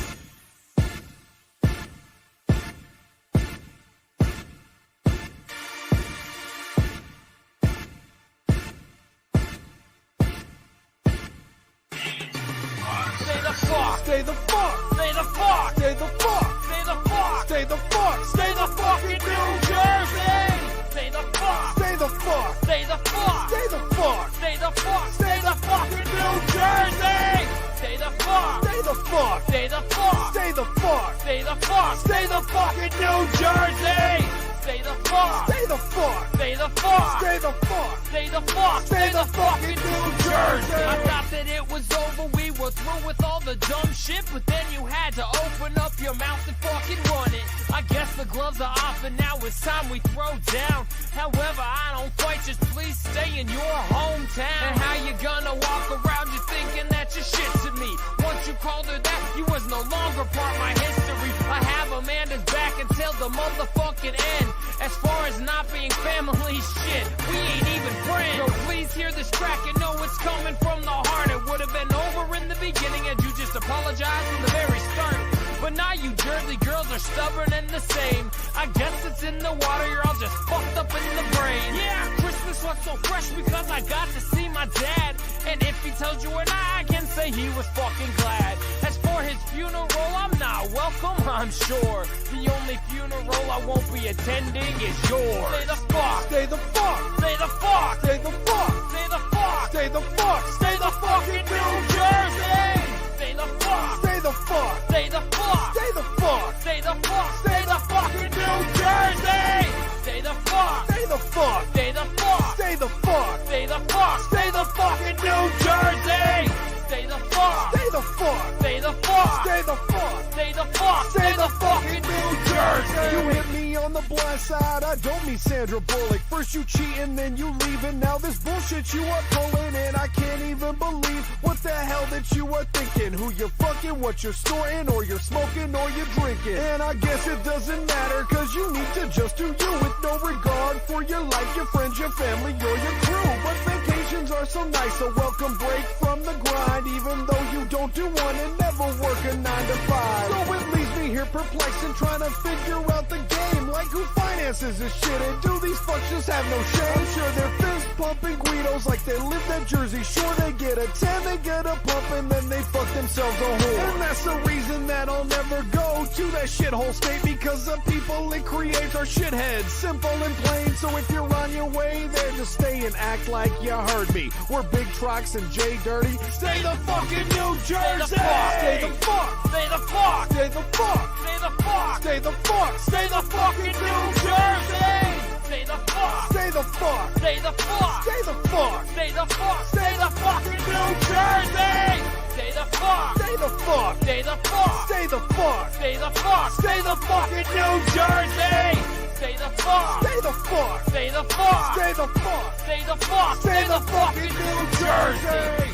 Stay the fuck, stay the fuck, stay the fuck, stay the fuck, stay the fuck, stay the fuck in New Jersey. Stay the fuck, stay the fuck, stay the fuck, stay the fuck, stay the fuck, stay the fuck in New Jersey. Stay the fuck, stay the fuck, stay the fuck, stay the fuck, stay the fuck, stay the fuck in New Jersey. Stay the fuck, stay the fuck, stay the fuck, stay the fuck, stay the fuck, stay the fuck in New Jersey. I thought that it was over, we were through with all the dumb shit, but then you had to open up your mouth and fucking run it. I guess the gloves are off and now it's time we throw down. However, I don't fight, just please stay in your hometown. And how you gonna walk around you thinking that you're shit to me? Once you called her that, you was no longer part of my history. I have Amanda's back until the motherfucking end. As far as not being family shit, we ain't even friends. So please hear this track and know it's coming from the heart. It would have been over in the beginning and you just apologized from the very start. But now you Jersey girls are stubborn and the same. I guess it's in the water, you're all just fucked up in the brain. Yeah, Christmas was so fresh because I got to see my dad. And if he tells you or not, I can say he was fucking glad. As for his funeral, I'm not welcome, I'm sure. The only funeral I won't be attending is yours. Stay the fuck, stay the fuck, stay the fuck, stay the fuck, stay the fuck, stay the fuck, stay the fuck in New Jersey. Stay the fuck, stay the fuck, stay the fuck, stay the fuck, stay the fuck, stay the fuck in New Jersey. Stay the fuck, stay the fuck, stay the fuck, stay the fuck, stay the fuck, stay the fuck in New Jersey. Stay the fuck, stay the fuck, stay the fuck, stay the fuck, stay the fuck, stay the fuck in New Jersey. You hit me on the blind side, I don't mean Sandra Bullock. First you cheating, then you leaving. Now this bullshit you are pulling, and I can't even believe what the hell that you are thinking. Who you're fucking, what you're snorting, or you're smoking, or you're drinking. And I guess it doesn't matter, cause you need to just do you with no regard for your life, your friends, your family, or your crew. But vacations are so nice, a welcome break from the grind, even though you don't do one and never work a 9 to 5. So it leaves me here perplexed and trying to figure out the game. Like who finances this shit, and do these fucks just have no shame? I'm sure they're fist pumping Guidos like they live that Jersey Shore. They get a 10, they get a pump, and then they fuck themselves a whore. And that's the reason that I'll never go to that shithole state, because the people it creates are shitheads, simple and plain. So if you're on your way there, just stay and act like you heard me. We're Big Trox and JDirty. Stay the fucking New Jersey. Stay the fuck, stay the fuck, stay the fuck, stay the fuck, stay the fuck, stay the fucking New Jersey. Stay the fuck. Stay the fuck. Stay the fuck. Stay the fuck. Stay the fuck. Stay the fucking New Jersey. Stay the fuck. Stay the fuck. Stay the fuck. Stay the fuck. Stay the fuck. Stay the fucking New Jersey. Stay the fuck. Stay the fuck. Stay the fuck. Stay the fuck. Stay the fuck. Stay the fucking New Jersey.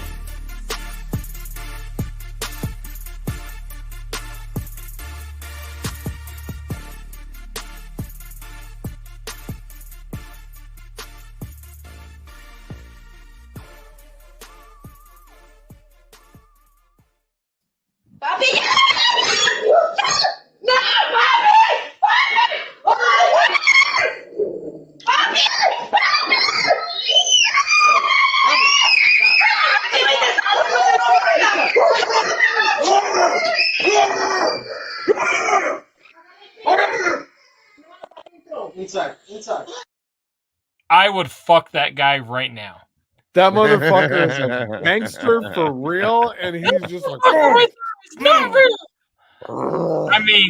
Bobby! No, Bobby! Bobby! Bobby! Inside. I would fuck that guy right now. That motherfucker is a gangster for real, and he's just like, It's not real. I mean,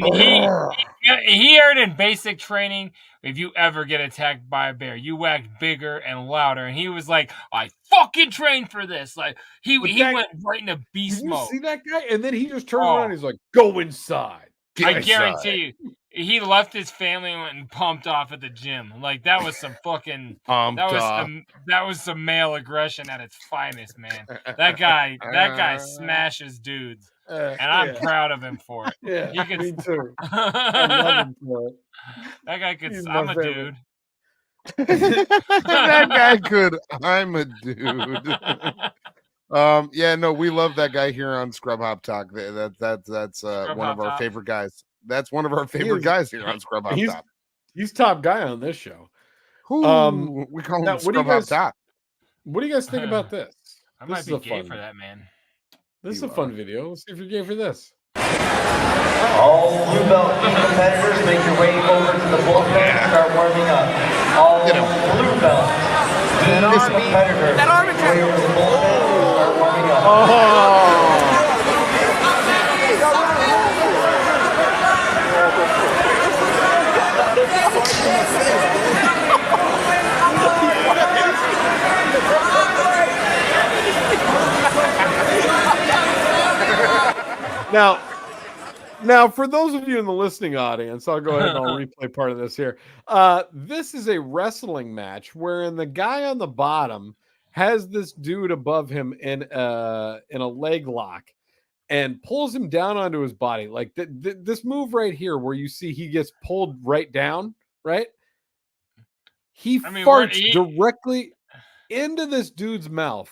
he heard in basic training, if you ever get attacked by a bear, you act bigger and louder. And he was like, I fucking trained for this. Like he went right into beast mode. See that guy? And then he just turned around and he's like, go inside. I guarantee you, he left his family and went and pumped off at the gym. Like that was some fucking that was some male aggression at its finest, man. That guy smashes dudes. And I'm proud of him for it. Yeah, he me too. I love him for it. That guy could. He's I'm my a favorite. dude. That guy could. I'm a dude. Yeah, no, we love that guy here on Scrub Hop Talk. That's one of our favorite guys. That's one of our favorite guys here on Scrub Hop Talk. He's top guy on this show. We call him Scrub Hop Talk. What do you guys think about this? I might be gay for that, man. This is a fun video. Let's see if you're gay for this. All blue belt competitors, make your way over to the bullpen and start warming up. All blue belt competitors, make your way over to the bullpen and start warming up. Now, for those of you in the listening audience, I'll go ahead and I'll replay part of this here. This is a wrestling match wherein the guy on the bottom has this dude above him in a leg lock and pulls him down onto his body. Like this move right here where you see he gets pulled right down, right? He farts directly into this dude's mouth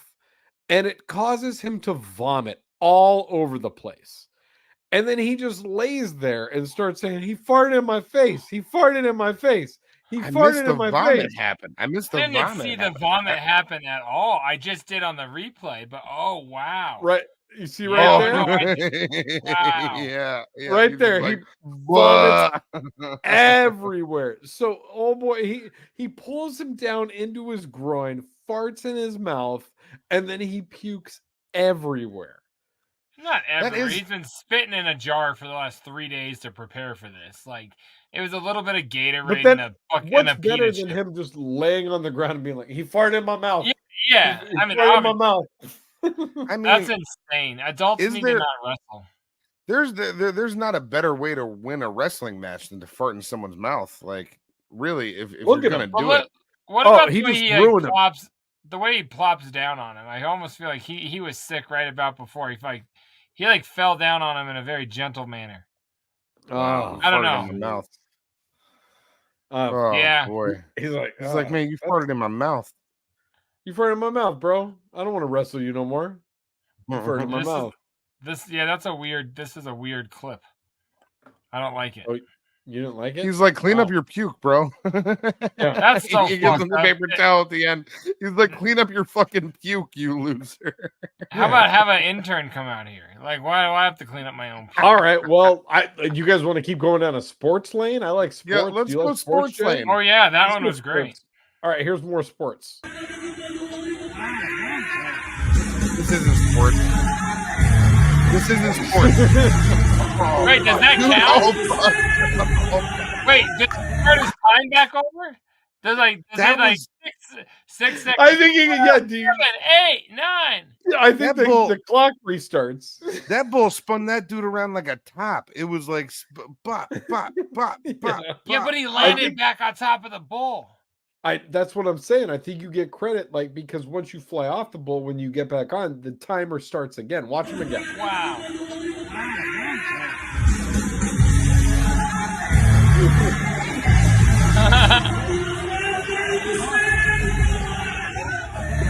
and it causes him to vomit all over the place. And then he just lays there and starts saying, he farted in my face. He farted in my face. He farted in my face. I missed the vomit. I didn't see the vomit happen at all. I just did on the replay, but oh wow. Right. You see right there? Wow. Yeah. Right there. Like, he vomits everywhere. So, oh boy, he pulls him down into his groin, farts in his mouth, and then he pukes everywhere. Not ever. He's been spitting in a jar for the last 3 days to prepare for this. Like, it was a little bit of Gatorade and a bucket and a what's better peanut than chip. him just laying on the ground and being like, he farted in my mouth. Yeah. He I mean, farted in my mouth. I mean, that's insane. Adults need to not wrestle. There's not a better way to win a wrestling match than to fart in someone's mouth. Like, really, if you're gonna do it. What about the way just he ruined him. plops? The way he plops down on him, I almost feel like he was sick right about before. He fell down on him in a very gentle manner. Oh, I don't farted in my know. mouth. Yeah. Boy. He's like, man, you farted in my mouth. You farted in my mouth, bro. I don't want to wrestle you no more. You farted in my mouth. This is a weird clip. I don't like it. Oh, you didn't like it? He's like, clean up your puke, bro. That's so he gives him fucked the up. paper towel at the end. He's like, clean up your fucking puke, you loser. How about have an intern come out here? Like, why do I have to clean up my own puke? All right. Well, you guys want to keep going down a sports lane? I like sports. Yeah, let's Do you go like sports Jay? lane. Oh yeah, that Let's one go was great. sports. All right, here's more sports. This isn't sports. This isn't sports. Wait, does that count? Wait, did he turn his time back over? There's like, six seconds. I think you can get 7, 8, 9. I think the clock restarts. That bull spun that dude around like a top. It was like bop, bop, bop, bop. Yeah, but he landed back on top of the bull. That's what I'm saying. I think you get credit, like, because once you fly off the bull, when you get back on, the timer starts again. Watch him again. Wow.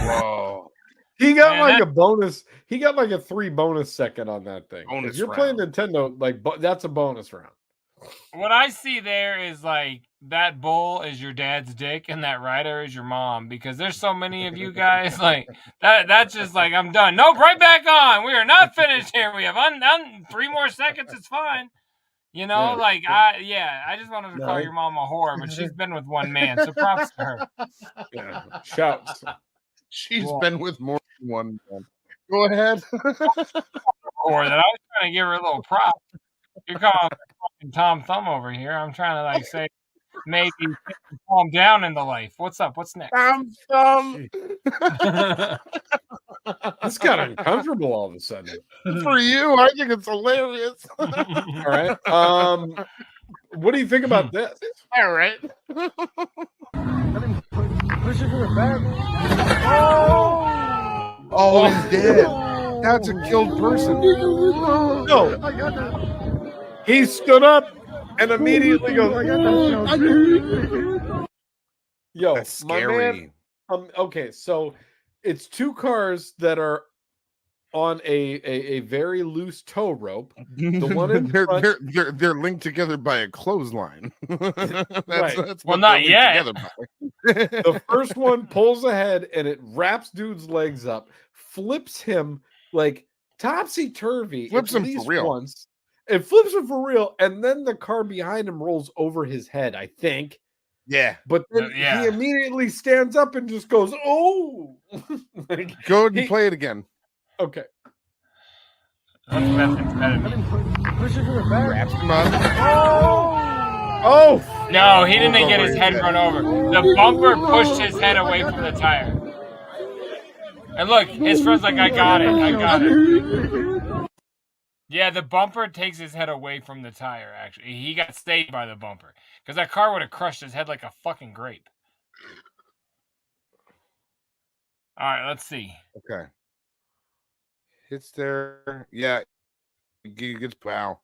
Whoa. He got a bonus. He got like a 3 bonus second on that thing. Bonus if you're round. playing Nintendo, like that's a bonus round. What I see there is like that bull is your dad's dick and that rider is your mom, because there's so many of you guys like that. That's just like, I'm done. Nope, right back on. We are not finished here. We have 3 more seconds. It's fine. You know, I just wanted to call your mom a whore, but she's been with one man, so props to her. Yeah, shouts. She's been with more than one man. Go ahead. Or that I was trying to give her a little prop. You're calling fucking Tom Thumb over here. I'm trying to like say maybe calm down in the life. What's up? What's next? Tom Thumb. This got uncomfortable all of a sudden. For you, I think it's hilarious. All right. What do you think about this? All right. Push it to the back. Oh, he's dead. That's a killed person. No. I got that. He stood up and immediately goes, I got that. Yo, That's scary. my man. Okay, so it's 2 cars that are on a very loose tow rope. The one in front, they're linked together by a clothesline. That's well, not yet. The first one pulls ahead and it wraps dude's legs up, flips him like topsy-turvy. Flips him for real. Once. It flips him for real, and then the car behind him rolls over his head, I think. Yeah. But then he immediately stands up and just goes, oh! Like, go ahead and play it again. Okay. Push it to the back. Wraps him up. Oh! No, he didn't get his head run over. The bumper pushed his head away from the tire. And look, his friend's like, I got it. Yeah, the bumper takes his head away from the tire, actually. He got stayed by the bumper. Because that car would have crushed his head like a fucking grape. All right, let's see. Okay. Hits there. Yeah. He gets wow.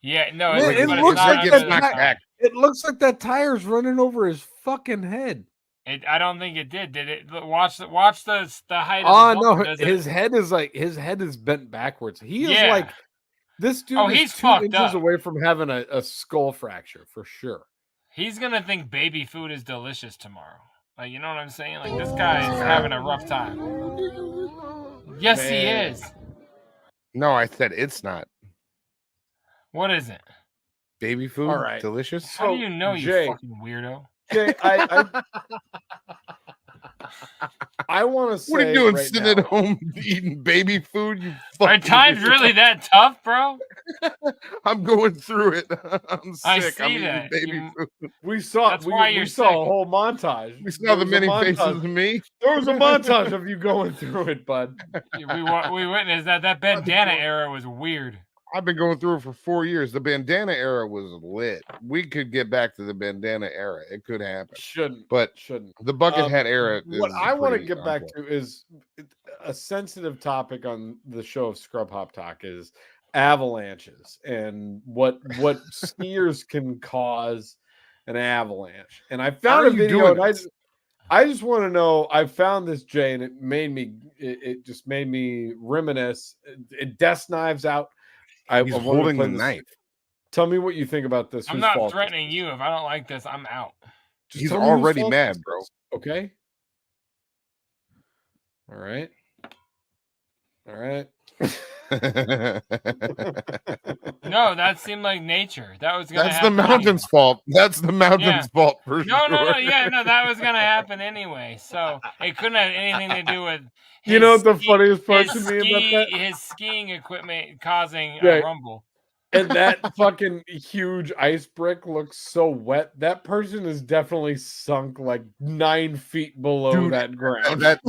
Yeah, no, it looks like that tire's running over his fucking head. I don't think it did. Did it? Watch the height. Oh no, his head is bent backwards. He is like this dude. He's 2 fucked inches up. away from having a skull fracture for sure. He's gonna think baby food is delicious tomorrow. Like, you know what I'm saying? Like, this guy is having a rough time. Yes, he is. No, I said it's not. What is it? Baby food. All right. Delicious. How do you know, Jay, you fucking weirdo? Jay, I want to say, what are you doing, right sitting now, at home eating baby food? You Are times really that tough, bro? I'm going through it. I'm sick. I see I'm eating that. baby food. we saw That's why we you're saw sick. a whole montage. We saw the There was many a faces montage. of me. There was a montage of you going through it, bud. We witnessed that bandana era was weird. I've been going through it for 4 years. The bandana era was lit. We could get back to the bandana era. It could happen. Shouldn't. The bucket hat era. What is I want to pretty get back unplugged. to is a sensitive topic on the show of Scrub Hop Talk is avalanches and what skiers can cause an avalanche. And I found a video, and I just want to know. I found this, Jay, and it just made me reminisce. Desk Knives Out. He's holding the knife. Tell me what you think about this. I'm Whose not fault is threatening you. If I don't like this, I'm out. Just He's tell me whose already fault mad, this bro. is, okay. All right. All right. No, that seemed like nature. That was gonna That's the happen. mountain's fault. That's the mountain's fault for No, sure. no, that was gonna happen anyway. So it couldn't have anything to do with. You know what the funniest part to me about that? His skiing equipment causing Yeah. a rumble. and that fucking huge ice brick looks so wet. That person is definitely sunk like 9 feet below that ground. That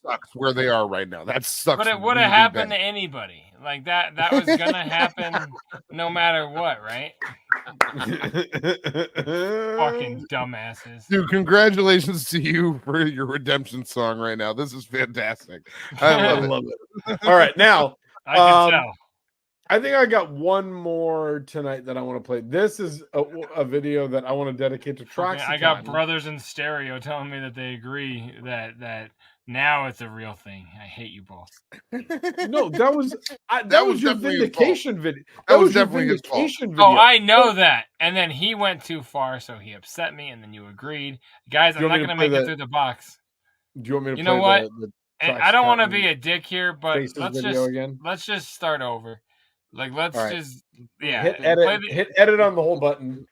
sucks where they are right now. That sucks. But it would have happened to anybody. Like that was gonna happen no matter what, right? Fucking dumbasses. Dude, congratulations to you for your redemption song right now. This is fantastic. I love it. All right, now I can tell. I think I got one more tonight that I want to play. This is a video that I want to dedicate to Troxy Cotton. I got brothers in stereo telling me that they agree that now it's a real thing. I hate you both. No, that was your vindication video. That was definitely his fault. Video. Oh, I know that. And then he went too far, so he upset me, and then you agreed. Guys, I'm not going to make it through the box. Do you want me to you play know what? the I don't want to be a dick here, but again? Let's just start over. Like, let's just hit edit on the whole button.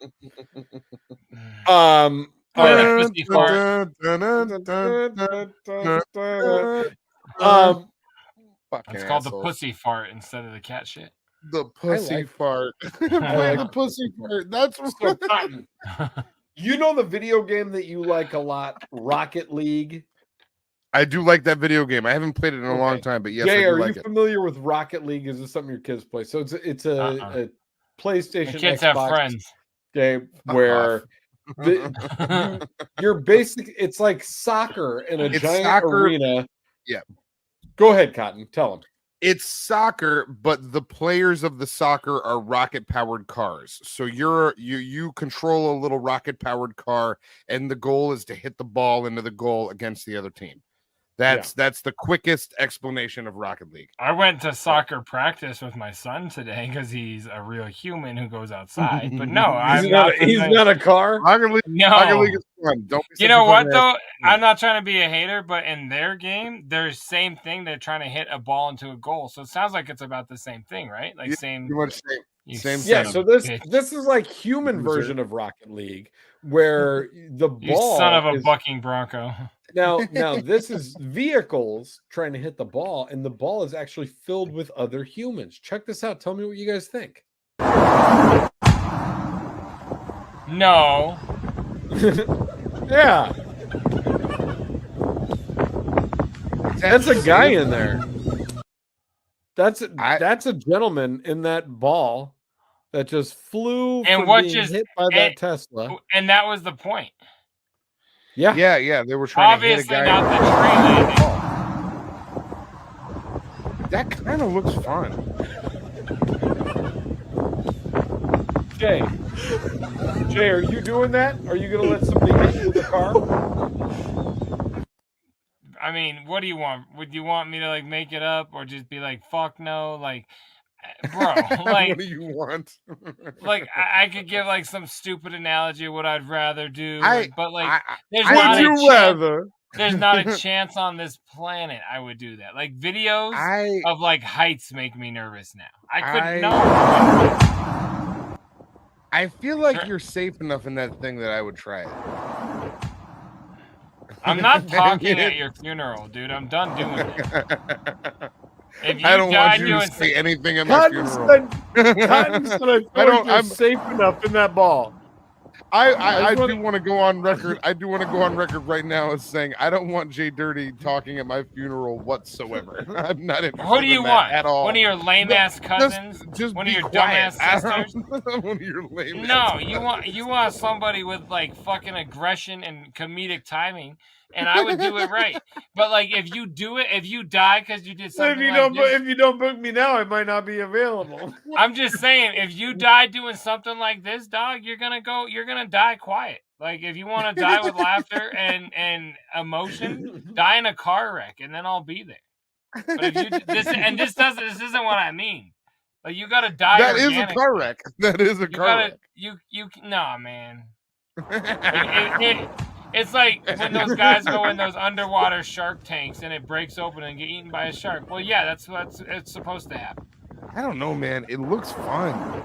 Pussy fart. It's called the pussy fart instead of the cat shit. The pussy fart. Play the pussy fart. That's so Cotton. You know the video game that you like a lot, Rocket League? I do like that video game. I haven't played it in a long time, but yes, Jay, I do are like you it. familiar with Rocket League? Is this something your kids play? So it's a PlayStation, The kids Xbox have friends. game where you're basic. It's like soccer in a giant arena. Yeah. Go ahead, Cotton. Tell them. It's soccer, but the players of the soccer are rocket-powered cars. So you control a little rocket-powered car, and the goal is to hit the ball into the goal against the other team. That's the quickest explanation of Rocket League. I went to soccer practice with my son today because he's a real human who goes outside. But no, he's not a car. Rocket League, No. Rocket League is fun. Don't be You know what though? I'm not trying to be a hater, but in their game, there's same thing. They're trying to hit a ball into a goal, so it sounds like it's about the same thing, right? Like same. Same. Yeah. So this is like human version of Rocket League, where the ball. You son of a bucking bronco. Now this is vehicles trying to hit the ball, and the ball is actually filled with other humans. Check this out. Tell me what you guys think. No. Yeah. That's a guy in there. That's a gentleman in that ball that just flew and from what being just hit by that Tesla. And that was the point. Yeah. They were trying Obviously to hit a guy. not the tree landing. That kind of looks fun. Jay, are you doing that? Are you going to let somebody hit you with a car? I mean, what do you want? Would you want me to like make it up or just be like, fuck no? Like, bro, like, what do you want? Like, I could give like some stupid analogy of what I'd rather do, but like, there's not a chance on this planet I would do that. Like, videos of like heights make me nervous now. I couldn't know. I feel like you're safe enough in that thing that I would try it. I'm not talking at your funeral, dude. I'm done doing it. If you I don't want you to doing say anything at my funeral. Cotton said I'm safe enough in that ball. I do want to go on record. I do want to go on record right now as saying I don't want JDirty talking at my funeral whatsoever. I'm not interested. Who do you want at all? One of your lame ass cousins? Just one of your quiet. dumbass sisters? One of your lame. No, you want somebody with like fucking aggression and comedic timing, and I would do it right. But like, if you do it, if you die because you did something if you don't book me now, I might not be available. I'm just saying, if you die doing something like this, dog, you're gonna die quiet. Like, if you want to die with laughter and emotion, die in a car wreck, and then I'll be there. But if you this isn't what I mean. Like, you gotta die. That is a car wreck. That is a car wreck. Nah, man. It's like when those guys go in those underwater shark tanks and it breaks open and get eaten by a shark. Well, yeah, that's what it's supposed to happen. I don't know, man. It looks fun.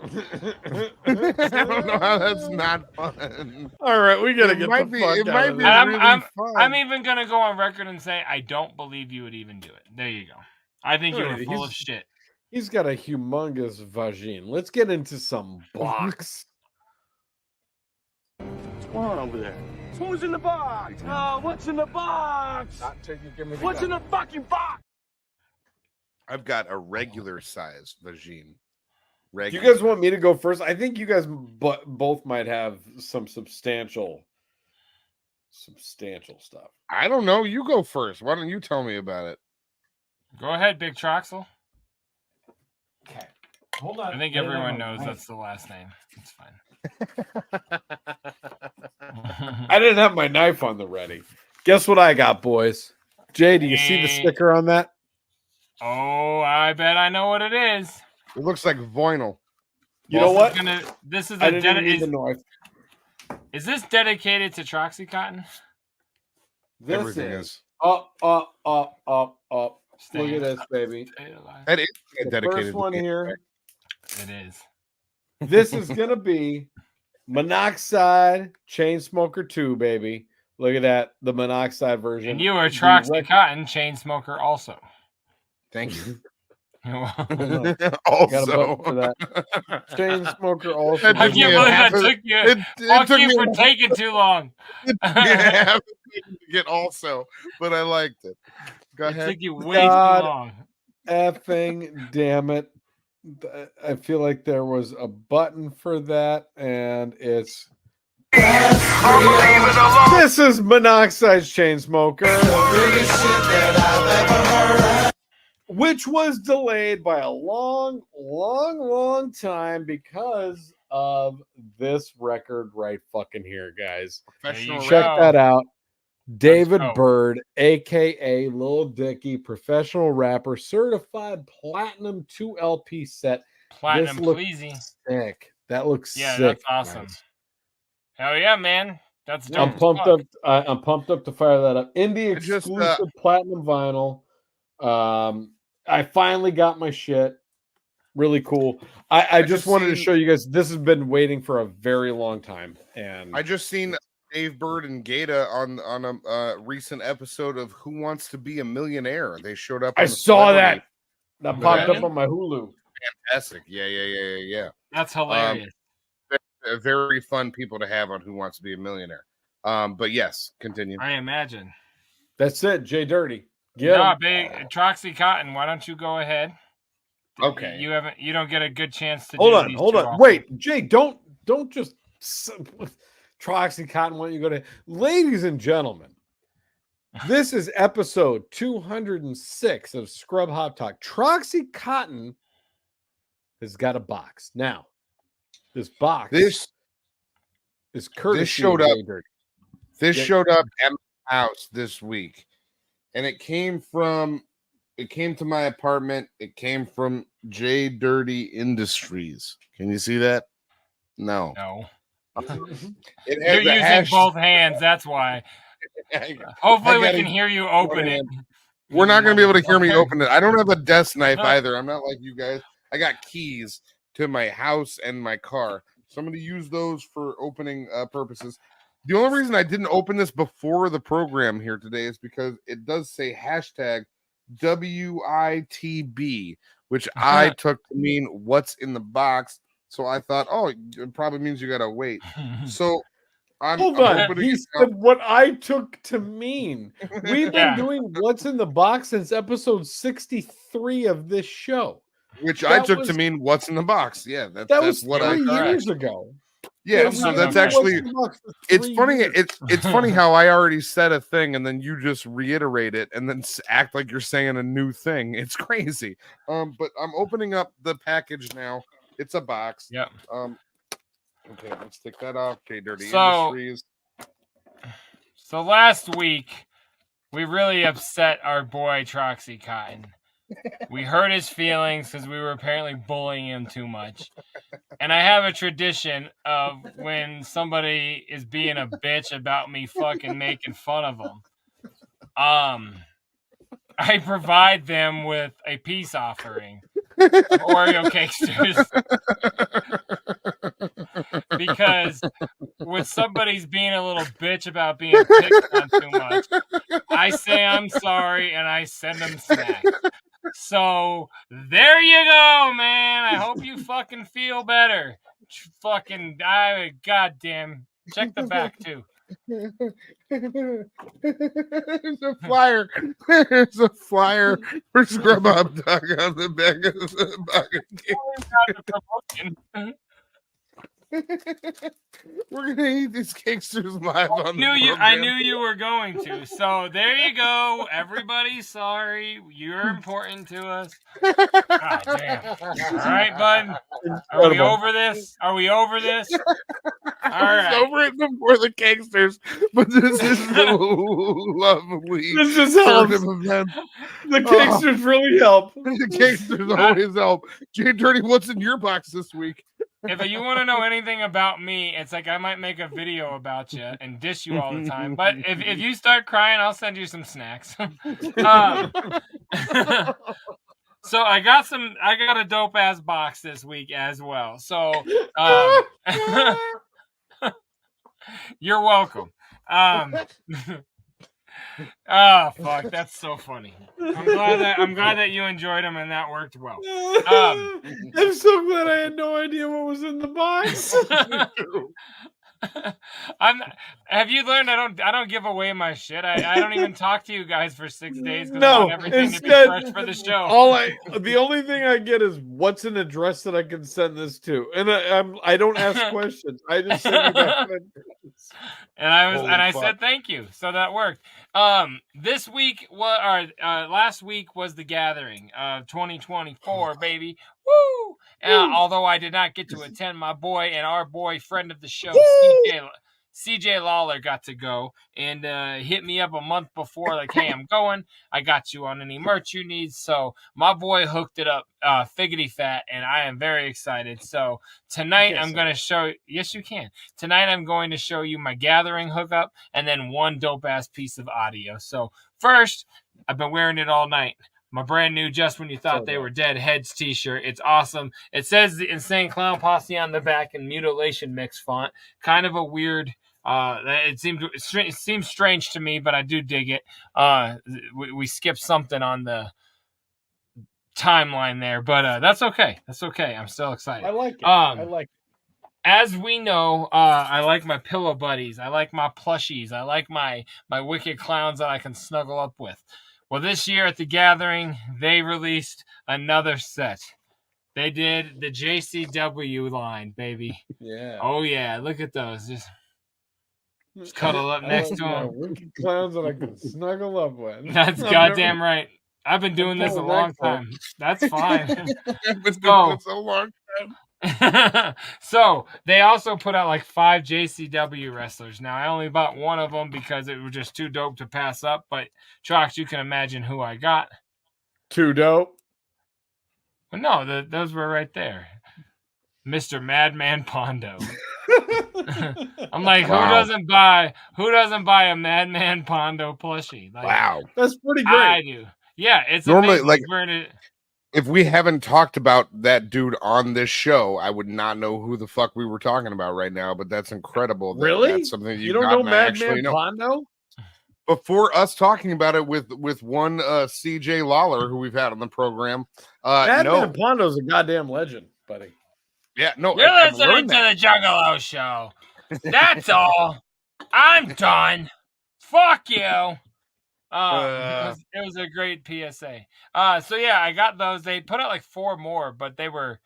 I don't know how that's not fun. All right, we gotta get the fuck out of this. I'm even gonna go on record and say I don't believe you would even do it. There you go. I think you were full of shit. He's got a humongous vagine. Let's get into some box. What's going on over there? Who's in the box? Oh, what's in the box? Not till you give me the what's in the fucking box? I've got a regular size vagine. Do you guys want me to go first? I think you guys both might have some substantial stuff. I don't know. You go first. Why don't you tell me about it? Go ahead, Big Troxel. Okay. Hold on. I think everyone knows that's the last name. It's fine. I didn't have my knife on the ready. Guess what I got, boys? Jay, do you see the sticker on that? Oh, I bet I know what it is. It looks like vinyl. You know what? This is I a didn't even know. Is this dedicated to Troxy Cotton? This Everything is up. Look at this, baby. That is The dedicated. first one here. It is. This is gonna be Monoxide Chainsmoker 2, baby. Look at that, the Monoxide version. And you are Troxy Cotton chain smoker also. Thank you. Also, for that. Chain smoker also. I can't believe that took you. Fuck you for taking too long. Yeah, get also, but I liked it. Go ahead. It took you way too long. Effing damn it. I feel like there was a button for that, and it's this is Monoxide's chain smoker, which was delayed by a long time because of this record right fucking here, guys. Check that out. David Bird, aka Lil Dicky, professional rapper, certified platinum 2 LP set. Platinum this looks pleasy. Sick. That looks Yeah, sick. that's awesome. Guys. Hell yeah, man. That's dope. I'm pumped up. I'm pumped up to fire that up. Indie exclusive platinum vinyl. I finally got my shit. Really cool. I just wanted to show you guys. This has been waiting for a very long time, and I just seen Dave Bird and Gata on a recent episode of Who Wants to Be a Millionaire. They showed up. I saw that. That popped up on my Hulu. Fantastic. Yeah. That's hilarious. Very fun people to have on Who Wants to Be a Millionaire. But yes, continue. I imagine. That's it. JDirty. Yeah, big Troxy Cotton. Why don't you go ahead? Okay. You don't get a good chance to. Hold on. Wait, Jay, don't just. Troxy Cotton, why don't you go to... Ladies and gentlemen, this is episode 206 of Scrub Hop Talk. Troxy Cotton has got a box. Now, this box is courtesy this showed of up. JDirty. This showed up at my house this week, and it came to my apartment. It came from JDirty Industries. Can you see that? No. You're using both hands. That's why. Hopefully, we can hear you open it. We're not going to be able to hear me open it. I don't have a desk knife either. I'm not like you guys. I got keys to my house and my car, so I'm going to use those for opening purposes. The only reason I didn't open this before the program here today is because it does say hashtag WITB, which I took to mean what's in the box. So I thought, it probably means you gotta wait. So Hold on. He said what I took to mean. We've been doing what's in the box since episode 63 of this show, which I took to mean what's in the box. Yeah, that that's was what 3 I years ago. Yeah, so that's actually it's funny. It's funny how I already said a thing and then you just reiterate it and then act like you're saying a new thing. It's crazy. But I'm opening up the package now. It's a box. Yeah. Okay, let's take that off. JDirty Industries. So last week we really upset our boy Troxy Cotton. We hurt his feelings because we were apparently bullying him too much. And I have a tradition of when somebody is being a bitch about me fucking making fun of them. I provide them with a peace offering. Oreo cakesters. Because when somebody's being a little bitch about being picked on too much, I say I'm sorry and I send them snacks. So there you go, man. I hope you fucking feel better. Goddamn. Check the back too. There's a flyer. There's a flyer for Scrub Up Dog on the back of the box. We're gonna eat these cakesters live on the program. I knew you were going to. So there you go. Everybody's sorry. You're important to us. God damn. All right, bud. Are we over this? All right. I was over it before the cakesters, but this is lovely. This just helps. Event. The cakesters really help. The cakesters always help. JDirty, what's in your box this week? If you want to know anything about me, it's like I might make a video about you and dish you all the time. But if you start crying, I'll send you some snacks. So I got a dope ass box this week as well. So you're welcome. Oh fuck, that's so funny. I'm glad that you enjoyed them and that worked well. I'm so glad I had no idea what was in the box. Have you learned I don't give away my shit? I don't even talk to you guys for 6 days because no, I want everything to be fresh for the show. The only thing I get is what's an address that I can send this to, and I don't ask questions. I just send you back. And I said thank you, so that worked. This week last week was the gathering of 2024, baby. Woo! Although I did not get to attend, my boy and our boy friend of the show, CJ Lawler, got to go and hit me up a month before, like, hey, I'm going. I got you on any merch you need. So my boy hooked it up, figgity fat, and I am very excited. So tonight I'm going to show – yes, you can. Tonight I'm going to show you my gathering hookup and then one dope-ass piece of audio. So first, I've been wearing it all night. My brand new Just When You Thought They Were Dead Heads t-shirt. It's awesome. It says the Insane Clown Posse on the back in mutilation mix font. Kind of a weird... it seems strange to me, but I do dig it. We skipped something on the timeline there, but that's okay. That's okay. I'm still excited. I like it. I like it. As we know, I like my pillow buddies. I like my plushies. I like my wicked clowns that I can snuggle up with. Well, this year at the gathering, they released another set. They did the JCW line, baby. Yeah. Oh yeah, look at those. Just cuddle up next to them. Wicked clowns that I can snuggle up with. That's goddamn right. I've been doing this a long time. That's fine. I've been doing this a long time. So they also put out like 5 JCW wrestlers. Now I only bought one of them because it was just too dope to pass up. But Trox, you can imagine who I got. Too dope. Well, no, those were right there. Mr. Madman Pondo. I'm like, who doesn't buy a Madman Pondo plushie? Like, wow, that's pretty great. I do. Yeah, it's normally amazing. Like if we haven't talked about that dude on this show, I would not know who the fuck we were talking about right now. But that's incredible. Really? That's something you don't know Madman Pondo? Before us talking about it with one CJ Lawler, who we've had on the program, Madman Pondo's a goddamn legend, buddy. Yeah, no, you're listening to the Juggalo Show. That's all. I'm done. Fuck you. It was a great PSA. So yeah, I got those. They put out like 4 more, but they were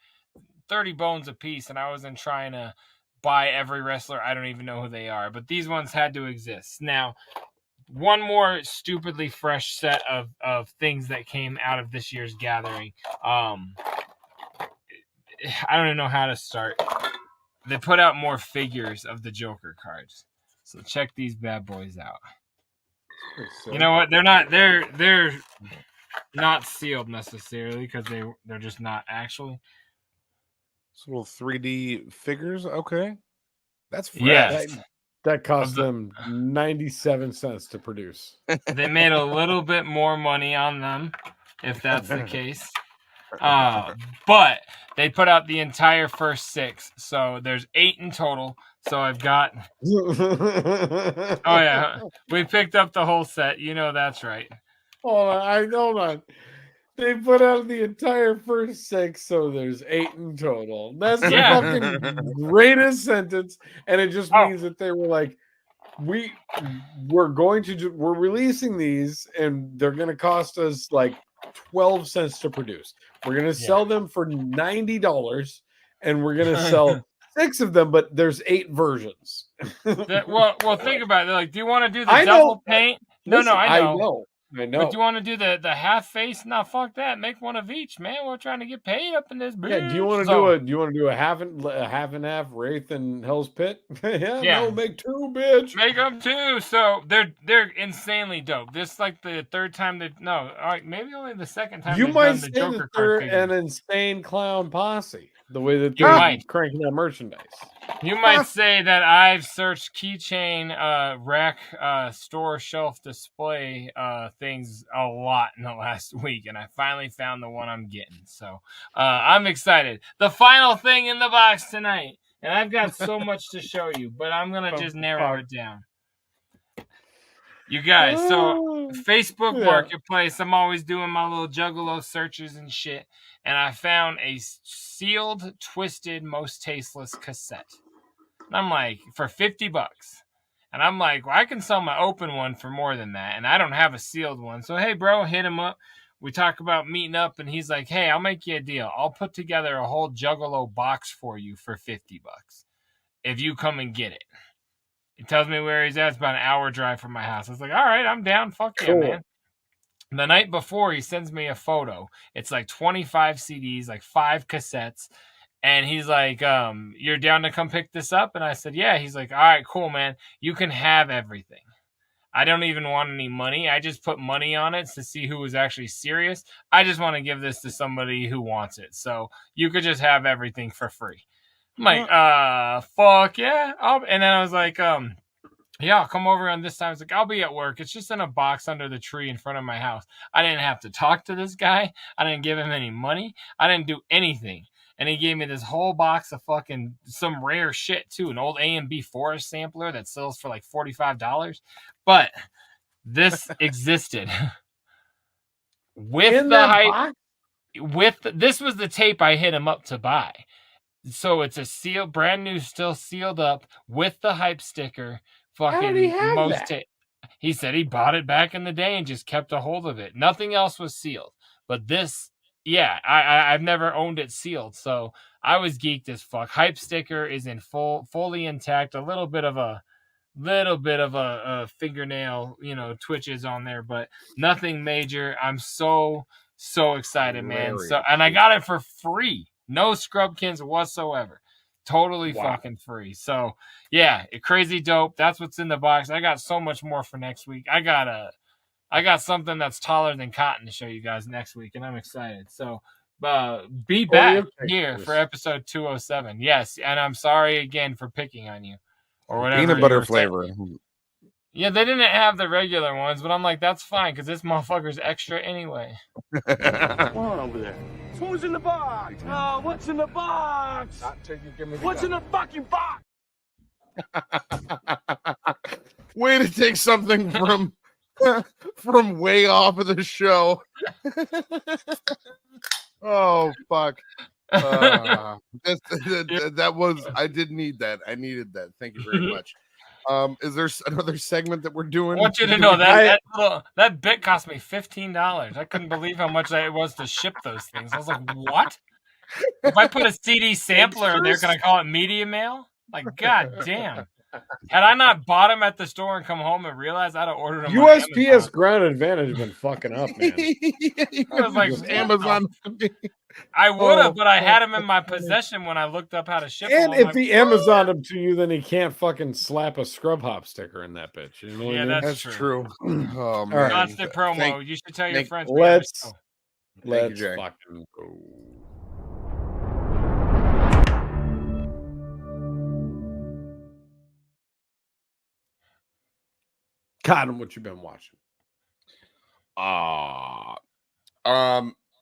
30 bones a piece, and I wasn't trying to buy every wrestler. I don't even know who they are, but these ones had to exist. Now, one more stupidly fresh set of things that came out of this year's gathering. I don't even know how to start. They put out more figures of the Joker cards. So check these bad boys out. You know what? They're not sealed necessarily because they're just not actually. It's little 3D figures. Okay. That's fresh. Yeah. That cost them 97 cents to produce. They made a little bit more money on them, if that's the case. But they put out the entire first 6, so there's 8 in total. So I've got oh yeah, we picked up the whole set. You know that's right. Hold on. They put out the entire first 6, so there's 8 in total. That's the fucking greatest sentence, and it just means that they were like, we're releasing these, and they're going to cost us like 12 cents to produce. We're going to sell them for $90, and we're going to sell 6 of them, but there's 8 versions. Well, think about it. Like, do you want to do the double paint? Listen, I know. I know. But do you want to do the half face? No, fuck that. Make one of each, man. We're trying to get paid up in this. Yeah. Do you want to do a half and half Wraith and Hell's Pit? No, make 2, bitch. Make them 2. So they're insanely dope. This is like the third time all right, maybe only the second time. You might done say the Joker that they're an insane clown posse. The way that they're cranking out merchandise. You might say that I've searched keychain, rack, store shelf display things a lot in the last week, and I finally found the one I'm getting. So I'm excited. The final thing in the box tonight, and I've got so much to show you, but I'm gonna just narrow it down. You guys, so Facebook Marketplace, I'm always doing my little Juggalo searches and shit, and I found a sealed, twisted, most tasteless cassette. And I'm like, for $50. And I'm like, well, I can sell my open one for more than that, and I don't have a sealed one. So, hey, bro, hit him up. We talk about meeting up, and he's like, hey, I'll make you a deal. I'll put together a whole Juggalo box for you for $50 if you come and get it. He tells me where he's at. It's about an hour drive from my house. I was like, all right, I'm down. Fuck yeah, man. The night before, he sends me a photo. It's like 25 CDs, like 5 cassettes. And he's like, you're down to come pick this up? And I said, yeah. He's like, all right, cool, man. You can have everything. I don't even want any money. I just put money on it to see who was actually serious. I just want to give this to somebody who wants it. So you could just have everything for free. I'm like, fuck yeah. And then I was like, yeah, I'll come over on this time. I was like, I'll be at work. It's just in a box under the tree in front of my house. I didn't have to talk to this guy. I didn't give him any money. I didn't do anything. And he gave me this whole box of fucking some rare shit too. An old A&B Forest sampler that sells for like $45. But this existed. With the hype. This was the tape I hit him up to buy. So it's a brand new, still sealed up with the hype sticker. Fucking How did he have that? He said he bought it back in the day and just kept a hold of it. Nothing else was sealed. But this, yeah, I've never owned it sealed. So I was geeked as fuck. Hype sticker is in fully intact. A little bit of a fingernail, twitches on there, but nothing major. I'm so excited, man. And I got it for free. No scrubkins whatsoever. Totally fucking free. So, yeah, crazy dope. That's what's in the box. I got so much more for next week. I got something that's taller than cotton to show you guys next week, and I'm excited. So, be back here for episode 207. Yes, and I'm sorry again for picking on you or whatever. Peanut butter flavor. Yeah, they didn't have the regular ones, but I'm like, that's fine because this motherfucker's extra anyway. What's going on over there? Who's in the box? Oh, what's in the box? What's in the fucking box? Way to take something from way off of the show. Oh fuck. That was, I did need that. I needed that. Thank you very much. Is there another segment that we're doing? I want you to know that bit cost me $15. I couldn't believe how much it was to ship those things. I was like, what? If I put a CD sampler in there, can I call it media mail? Like, god damn. Had I not bought them at the store and come home and realized I'd have ordered them USPS Ground Advantage has been fucking up, man. I was like, Amazon. I would have, but I had them in my possession when I looked up how to ship them. And if he Amazoned them to you, then he can't fucking slap a scrub hop sticker in that bitch. You know what I mean? That's true. Oh, man. Constant promo. You should tell your friends. Let's fucking go. Cotton, what you been watching?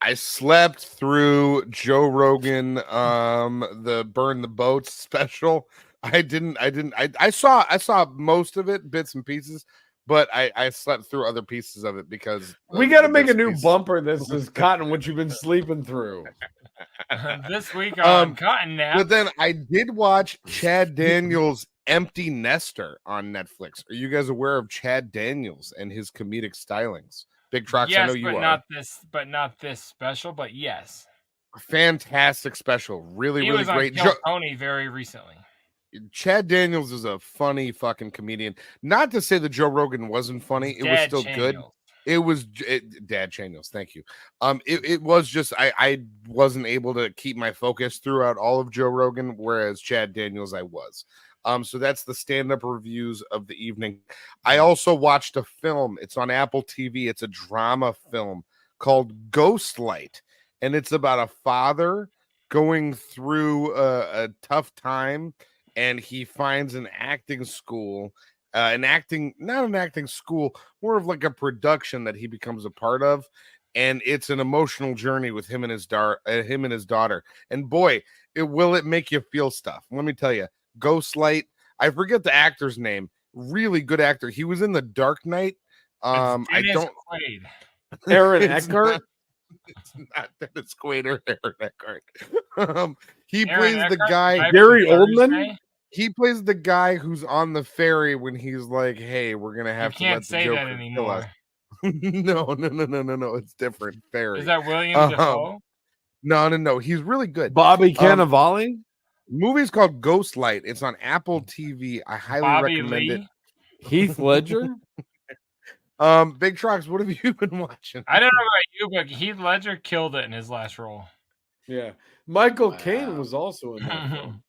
I slept through Joe Rogan, the Burn the Boats special. I saw most of it, bits and pieces, but I slept through other pieces of it because we got to make a new bumper. This is Cotton, what you've been sleeping through. This week on Cotton Nap. But then I did watch Chad Daniels' Empty Nester on Netflix. Are you guys aware of Chad Daniels and his comedic stylings? Big Trox, yes, I know you are. Not this special, but yes. Fantastic special. Really, he really was great. On Kill Tony very recently. Chad Daniels is a funny fucking comedian. Not to say that Joe Rogan wasn't funny. It was still good. It was Dad Chaniels. Thank you. It was just I wasn't able to keep my focus throughout all of Joe Rogan, whereas Chad Daniels I was. So that's the stand-up reviews of the evening. I also watched a film. It's on Apple TV. It's a drama film called Ghostlight, and it's about a father going through a tough time, and he finds an acting school. Not an acting school, more of like a production that he becomes a part of, and it's an emotional journey with him and his daughter. And boy, will it make you feel stuff. Let me tell you, Ghostlight. I forget the actor's name. Really good actor. He was in The Dark Knight. Aaron Eckhart. It's not Dennis Quaid or Aaron Eckhart. He plays the guy. Gary Oldman. He plays the guy who's on the ferry when he's like, "Hey, we're gonna have to let the Joker kill us." No. It's different. Ferry. Is that William Dafoe? No. He's really good. Bobby Cannavale. Movie's called Ghostlight. It's on Apple TV. I highly recommend it. Heath Ledger. Big Trox, what have you been watching? I don't know about you, but Heath Ledger killed it in his last role. Yeah, Michael Caine was also in that film.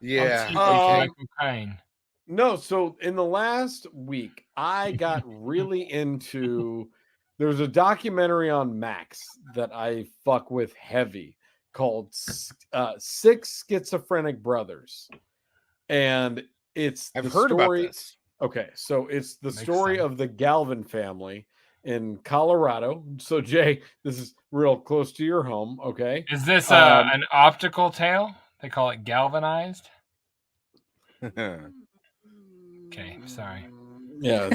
Yeah. Michael Caine. No, so in the last week, I got really into. There's a documentary on Max that I fuck with heavy called Six Schizophrenic Brothers, and I've heard about this. Okay, so it's the story of the Galvin family in Colorado. So Jay, this is real close to your home. Okay, is this an optical tale? They call it galvanized. Okay, sorry. Yeah.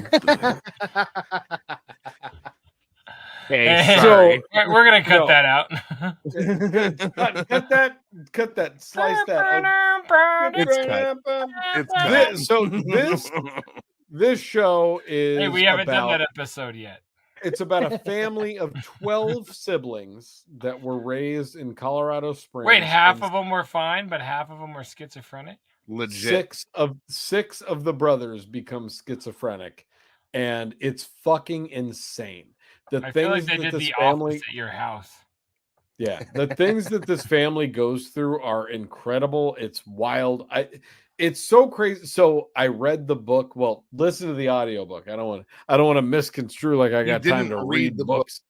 Hey, sorry. So we're gonna cut that out. cut that, slice that. It's cut. So this show is. Hey, we haven't done that episode yet. It's about a family of 12 siblings that were raised in Colorado Springs. Wait, half of them were fine, but half of them were schizophrenic? Legit. Six of the brothers become schizophrenic, and it's fucking insane. I feel like they did the opposite at your house. Yeah, the things that this family goes through are incredible. It's wild. It's so crazy. So I read the book. Well, listen to the audiobook. I don't want to misconstrue like I got time to read the books.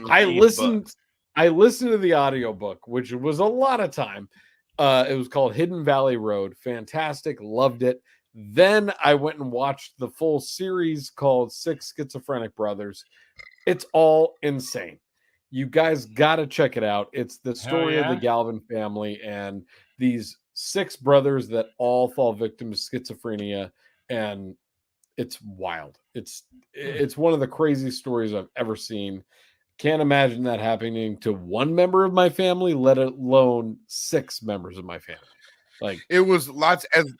I listened to the audiobook, which was a lot of time. It was called Hidden Valley Road. Fantastic. Loved it. Then I went and watched the full series called Six Schizophrenic Brothers. It's all insane. You guys got to check it out. It's the story of the Galvin family and these 6 brothers that all fall victim to schizophrenia, and it's wild. It's one of the craziest stories I've ever seen. Can't imagine that happening to one member of my family, let alone 6 members of my family. Like, it was lots as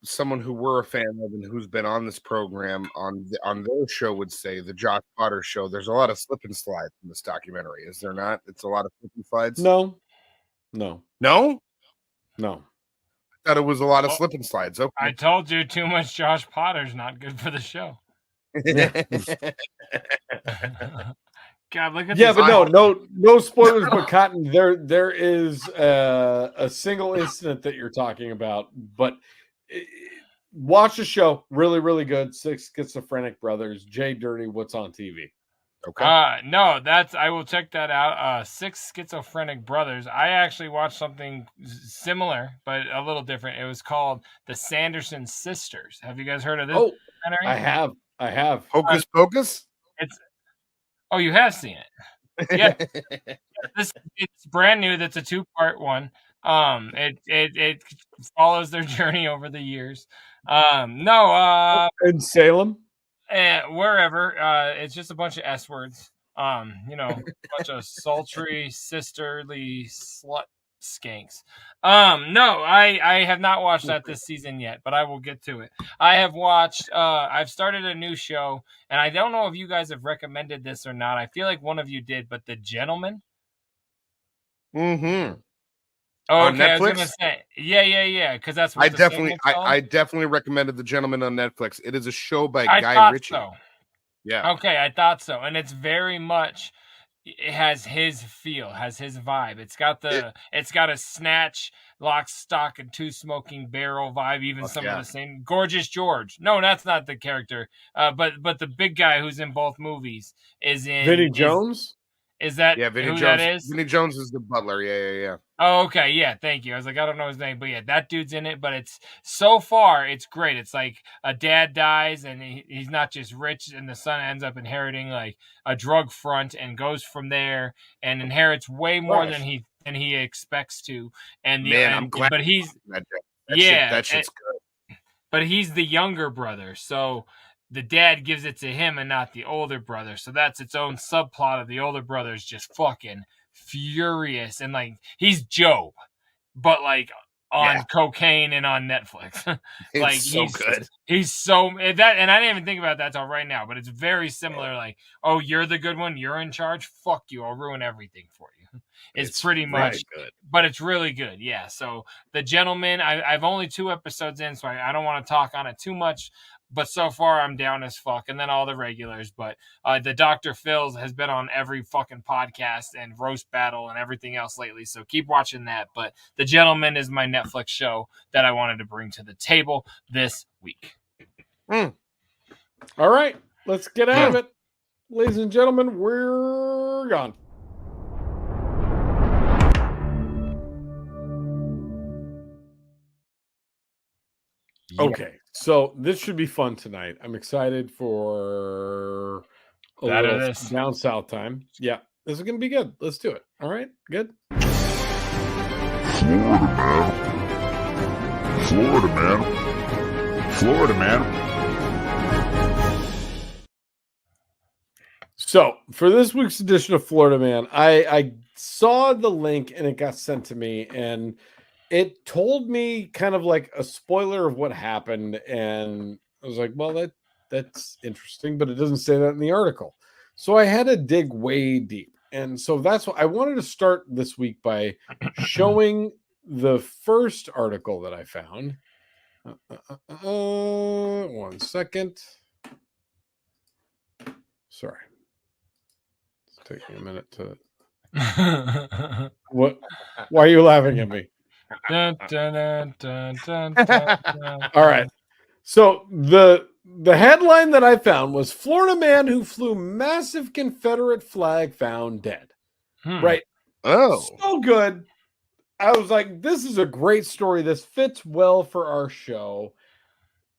someone who we're a fan of and who's been on this program on their show would say, the Josh Potter show. There's a lot of slip and slide in this documentary, is there not? It's a lot of slip and slides. No. I thought it was a lot of slip and slides. Okay. I told you, too much Josh Potter's not good for the show. God, look at this. But no spoilers. But Cotton, there is a single incident that you're talking about. But watch the show, really, really good. 6 Schizophrenic Brothers. JDirty, what's on TV? Okay. No, I will check that out. 6 Schizophrenic Brothers. I actually watched something similar, but a little different. It was called The Sanderson Sisters. Have you guys heard of this? Oh, I have. Hocus Pocus? Oh, you have seen it? Yeah. It's brand new. That's a 2-part one. It follows their journey over the years. No, in Salem, wherever. It's just a bunch of S words. A bunch of sultry, sisterly slut skanks. No, I have not watched that this season yet, but I will get to it. I have watched. I've started a new show, and I don't know if you guys have recommended this or not. I feel like one of you did, but The Gentleman. Mm-hmm. Oh, On okay, I was Netflix? gonna say, yeah, because that's what I the definitely, segment's called. I definitely recommended The Gentleman on Netflix. It is a show by I Guy thought Ritchie. so. Yeah. Okay, I thought so, and it's very much. It has his feel, has his vibe. It's got a Snatch, Lock, Stock, and Two Smoking Barrel vibe. Even some of the same. Gorgeous George. No, that's not the character. But the big guy who's in both movies is in Vinny Jones. Is that Vinny who Jones, that is? Vinny Jones is the butler. Yeah. Oh, okay, yeah, thank you. I was like, I don't know his name, but yeah, that dude's in it. But it's so far, it's great. It's like a dad dies, and he's not just rich, and the son ends up inheriting like a drug front, and goes from there, and inherits way more than he expects to. And I'm glad. But he's that shit's good. But he's the younger brother, so the dad gives it to him and not the older brother. So that's its own subplot of the older brother's just fucking furious, and like he's Job, but like on cocaine and on Netflix. Like he's so good. He's so that, and I didn't even think about that till right now, but it's very similar. Like, oh, you're the good one, you're in charge. Fuck you, I'll ruin everything for you. It's pretty much good, but it's really good. Yeah. So The Gentleman, I've only 2 episodes in, so I don't want to talk on it too much. But so far, I'm down as fuck. And then all the regulars. But the Dr. Phil's has been on every fucking podcast and Roast Battle and everything else lately. So keep watching that. But The Gentleman is my Netflix show that I wanted to bring to the table this week. All right. Let's get out of it. Ladies and gentlemen, we're gone. Okay, so this should be fun tonight. I'm excited for a little down south time. Yeah, this is going to be good. Let's do it. All right, good. Florida man. So for this week's edition of Florida Man, I saw the link and it got sent to me, and it told me kind of like a spoiler of what happened, and I was like, well, that's interesting, but it doesn't say that in the article. So I had to dig way deep. And so that's what I wanted to start this week by showing the first article that I found. 1 second. Sorry. It's taking a minute to... What? Why are you laughing at me? Dun, dun, dun, dun, dun, All right. So the headline that I found was Florida man who flew massive Confederate flag found dead. Right. Oh. So good. I was like, this is a great story. This fits well for our show.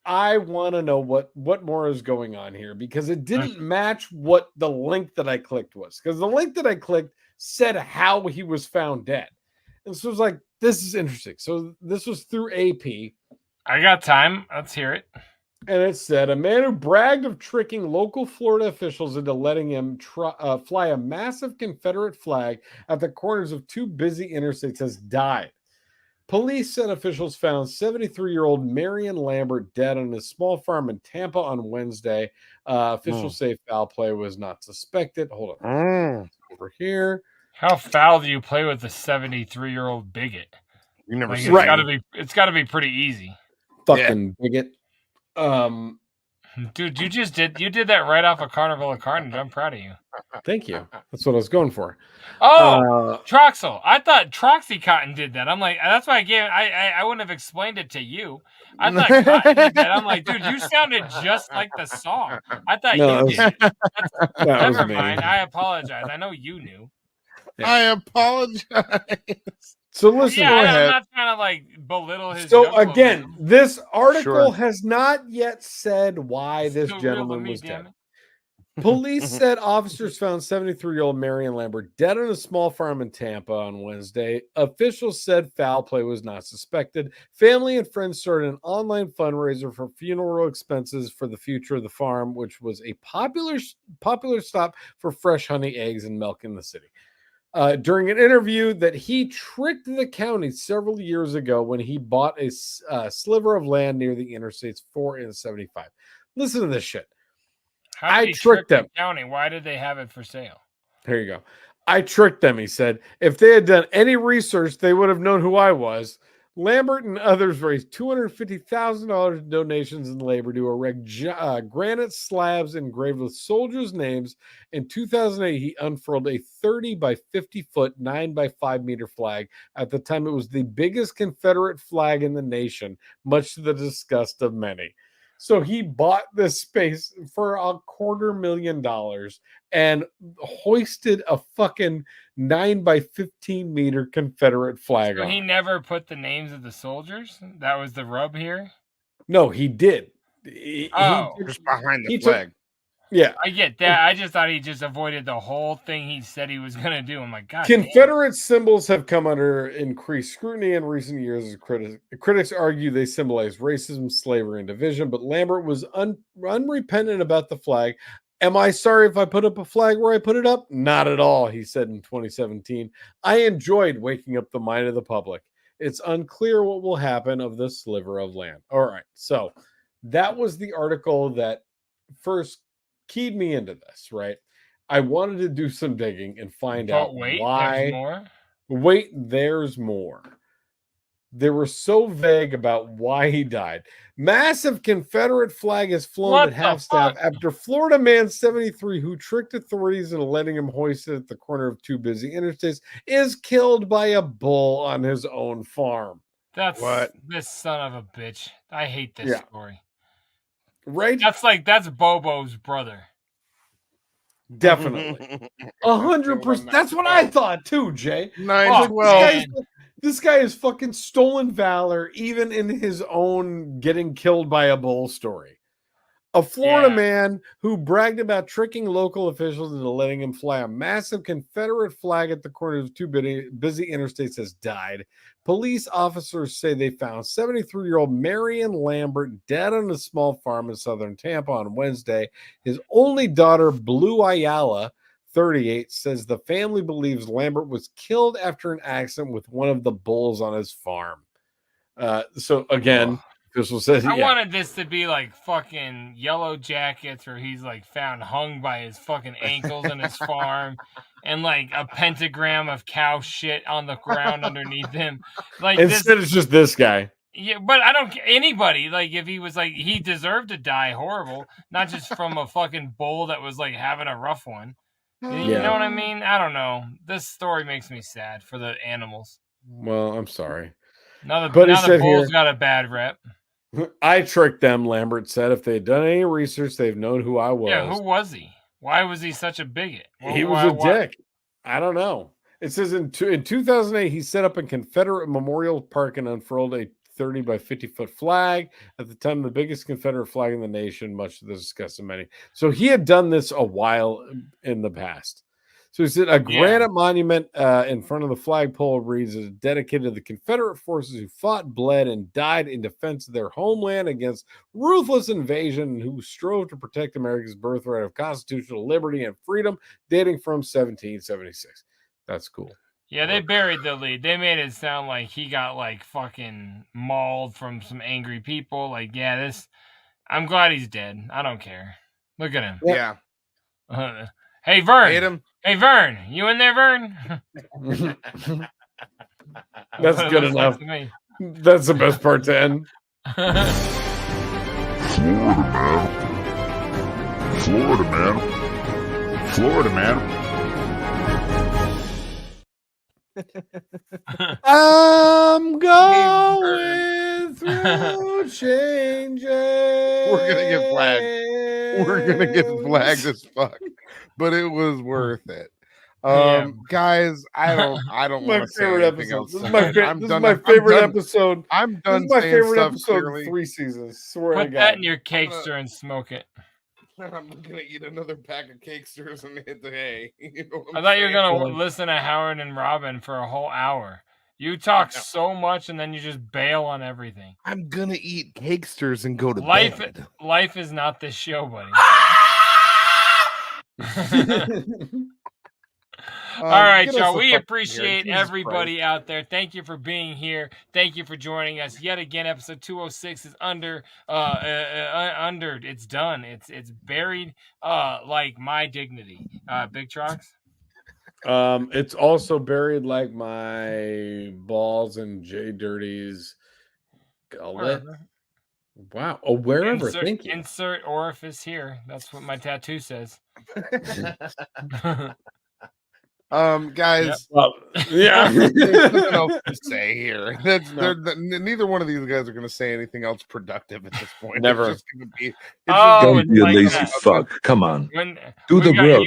I want to know what more is going on here, because it didn't match what the link that I clicked was. Because the link that I clicked said how he was found dead. And so it was like, this is interesting. So this was through AP. I got time. Let's hear it. And it said, a man who bragged of tricking local Florida officials into letting him fly a massive Confederate flag at the corners of 2 busy interstates has died. Police and officials found 73-year-old Marion Lambert dead on his small farm in Tampa on Wednesday. Officials say foul play was not suspected. Hold on. Over here. How foul do you play with a 73-year-old bigot? You never like, seen it's gotta be pretty easy. Fucking bigot. Dude, you did that right off of Carnival of Carnage. I'm proud of you. Thank you. That's what I was going for. Oh, Troxel. I thought Troxy Cotton did that. I'm like, that's why I wouldn't have explained it to you. I thought Cotton did that. I'm like, dude, you sounded just like the song. I thought you did it. Never mind. I apologize. I know you knew. Yeah. I apologize. So listen, yeah, go ahead. I'm not trying to like belittle his. So again, this article has not yet said why this gentleman was dead. Police said officers found 73-year-old Marion Lambert dead on a small farm in Tampa on Wednesday. Officials said foul play was not suspected. Family and friends started an online fundraiser for funeral expenses for the future of the farm, which was a popular stop for fresh honey, eggs, and milk in the city. During an interview that he tricked the county several years ago when he bought a sliver of land near the Interstates 4 and 75. Listen to this shit. How did he trick the county? Why did they have it for sale? Here you go. I tricked them, he said. If they had done any research, they would have known who I was. Lambert and others raised $250,000 in donations in labor to erect granite slabs engraved with soldiers' names. In 2008, he unfurled a 30 by 50 foot, 9 by 5 meter flag. At the time, it was the biggest Confederate flag in the nation, much to the disgust of many. So he bought this space for $250,000 and hoisted a fucking 9 by 15 meter Confederate flag So on. he never put the names of the soldiers? That was the rub here? No, he did. Just behind the flag. Yeah. I get that. I just thought he just avoided the whole thing he said he was going to do. I'm like, God Confederate symbols have come under increased scrutiny in recent years as critics argue they symbolize racism, slavery, and division, but Lambert was unrepentant about the flag. Am I sorry if I put up a flag where I put it up? Not at all, he said in 2017. I enjoyed waking up the mind of the public. It's unclear what will happen of this sliver of land. All right, so that was the article that first keyed me into this, right? I wanted to do some digging and find out why. There's more? Wait, there's more. They were so vague about why he died. Massive Confederate flag is flown at half-staff after Florida man 73, who tricked authorities into letting him hoist it at the corner of two busy interstates, is killed by a bull on his own farm. That's this son of a bitch. I hate this story. Right? That's Bobo's brother. Definitely. 100%. That's what I thought too, Jay. 9-12. This guy is fucking stolen valor, even in his own getting killed by a bull story. A Florida man who bragged about tricking local officials into letting him fly a massive Confederate flag at the corner of two busy interstates has died. Police officers say they found 73-year-old Marion Lambert dead on a small farm in southern Tampa on Wednesday. His only daughter, Blue Ayala, 38, says the family believes Lambert was killed after an accident with one of the bulls on his farm. So again, official says I wanted this to be like fucking Yellow Jackets, where he's like found hung by his fucking ankles in his farm, and like a pentagram of cow shit on the ground underneath him. Like instead, it's just this guy. Yeah, but I don't. Anybody like if he was like he deserved to die horrible, not just from a fucking bull that was like having a rough one. You know what I mean? I don't know. This story makes me sad for the animals. Well, I'm sorry. Now the bull's got a bad rep. I tricked them, Lambert said. If they had done any research, they've known who I was. Yeah, who was he? Why was he such a bigot? He was a dick. I don't know. It says in 2008, he set up a Confederate memorial park and unfurled a 30 by 50 foot flag, at the time the biggest Confederate flag in the nation, much to the disgust of many. So he had done this a while in the past. So he said a granite monument in front of the flagpole reads, "Is dedicated to the Confederate forces who fought, bled, and died in defense of their homeland against ruthless invasion, and who strove to protect America's birthright of constitutional liberty and freedom, dating from 1776." That's cool. Yeah, they buried the lead. They made it sound like he got like fucking mauled from some angry people. Like, yeah, I'm glad he's dead. I don't care. Look at him. Yeah. Hey, Vern. Hate him. Hey, Vern. You in there, Vern? That's good enough. That's the best part to end. Florida man. Florida man. I'm going through changes. We're gonna get flagged. We're gonna get flagged as fuck, but it was worth it. Guys, I don't want to say anything else. This is my favorite episode. I'm done. This is my favorite episode clearly. of 3 seasons. Swear Put to God. that in your cakester and smoke it. I'm gonna eat another pack of Cakesters and hit the hay. You know what I I'm thought you were saying? gonna listen to Howard and Robin for a whole hour. You talk so much and then you just bail on everything. I'm gonna eat Cakesters and go to Life bed. life is not this show, buddy. All right, get us y'all. the We fuck appreciate here. Jesus everybody out there. Thank you for being here. Thank you for joining us yet again. Episode 206 is under. It's done. It's buried. Like my dignity. Big Trox. It's also buried like my balls in JDirty's gullet. Wherever. Wow. Oh, wherever. Thank you. Insert orifice here. That's what my tattoo says. Guys. Well, yeah. There's nothing else to say here. Neither one of these guys are going to say anything else productive at this point. Never. It's just going to be. Don't be a lazy fuck. Come on. Do the growth.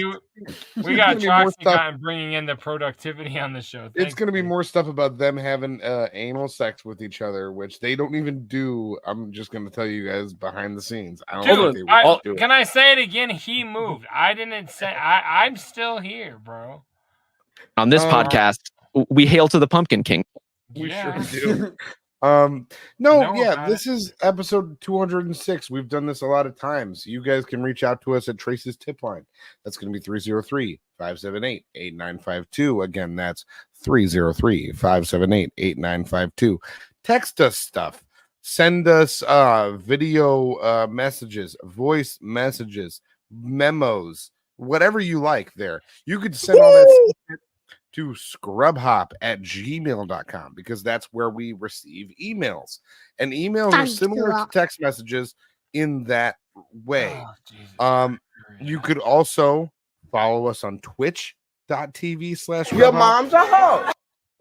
We got Troxy Cotton bringing in the productivity on the show. It's going to be more stuff about them having anal sex with each other, which they don't even do. I'm just going to tell you guys behind the scenes. I don't think they would do it. Can I say it again? He moved. I didn't say. I'm still here, bro. On this podcast, we hail to the Pumpkin King. We sure do. This is episode 206. We've done this a lot of times. You guys can reach out to us at Trace's tip line. That's going to be 303-578-8952. Again, that's 303-578-8952. Text us stuff. Send us video messages, voice messages, memos, whatever you like there. You could send all that stuff to scrubhop@gmail.com because that's where we receive emails. And emails are similar to text messages in that way. You could also follow us on twitch.tv/scrubhop. Your mom's a hoe.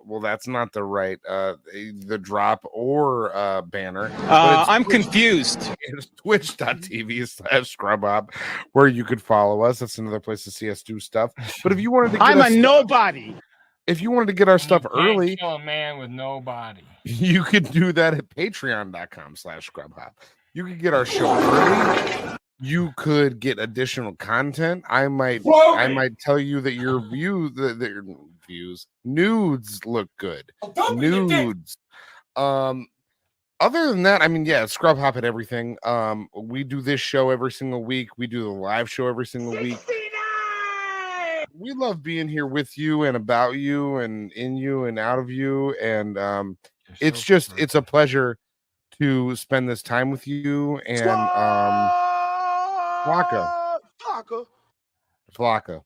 Well, that's not the right the drop or banner. I'm confused. It's twitch.tv/scrubhop where you could follow us. That's another place to see us do stuff. But if you wanted to get nobody. If you wanted to get our stuff early, Kill a man with no body. you could do that at patreon.com/scrubhop. You could get our show early. You could get additional content. I might tell you that your nudes look good. Nudes. Other than that, I mean, yeah, Scrub Hop at everything. We do this show every single week. We do the live show every single week. We love being here with you and about you and in you and out of you. And it's a pleasure to spend this time with you. And Flocka.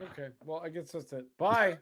Okay, well, I guess that's it. Bye.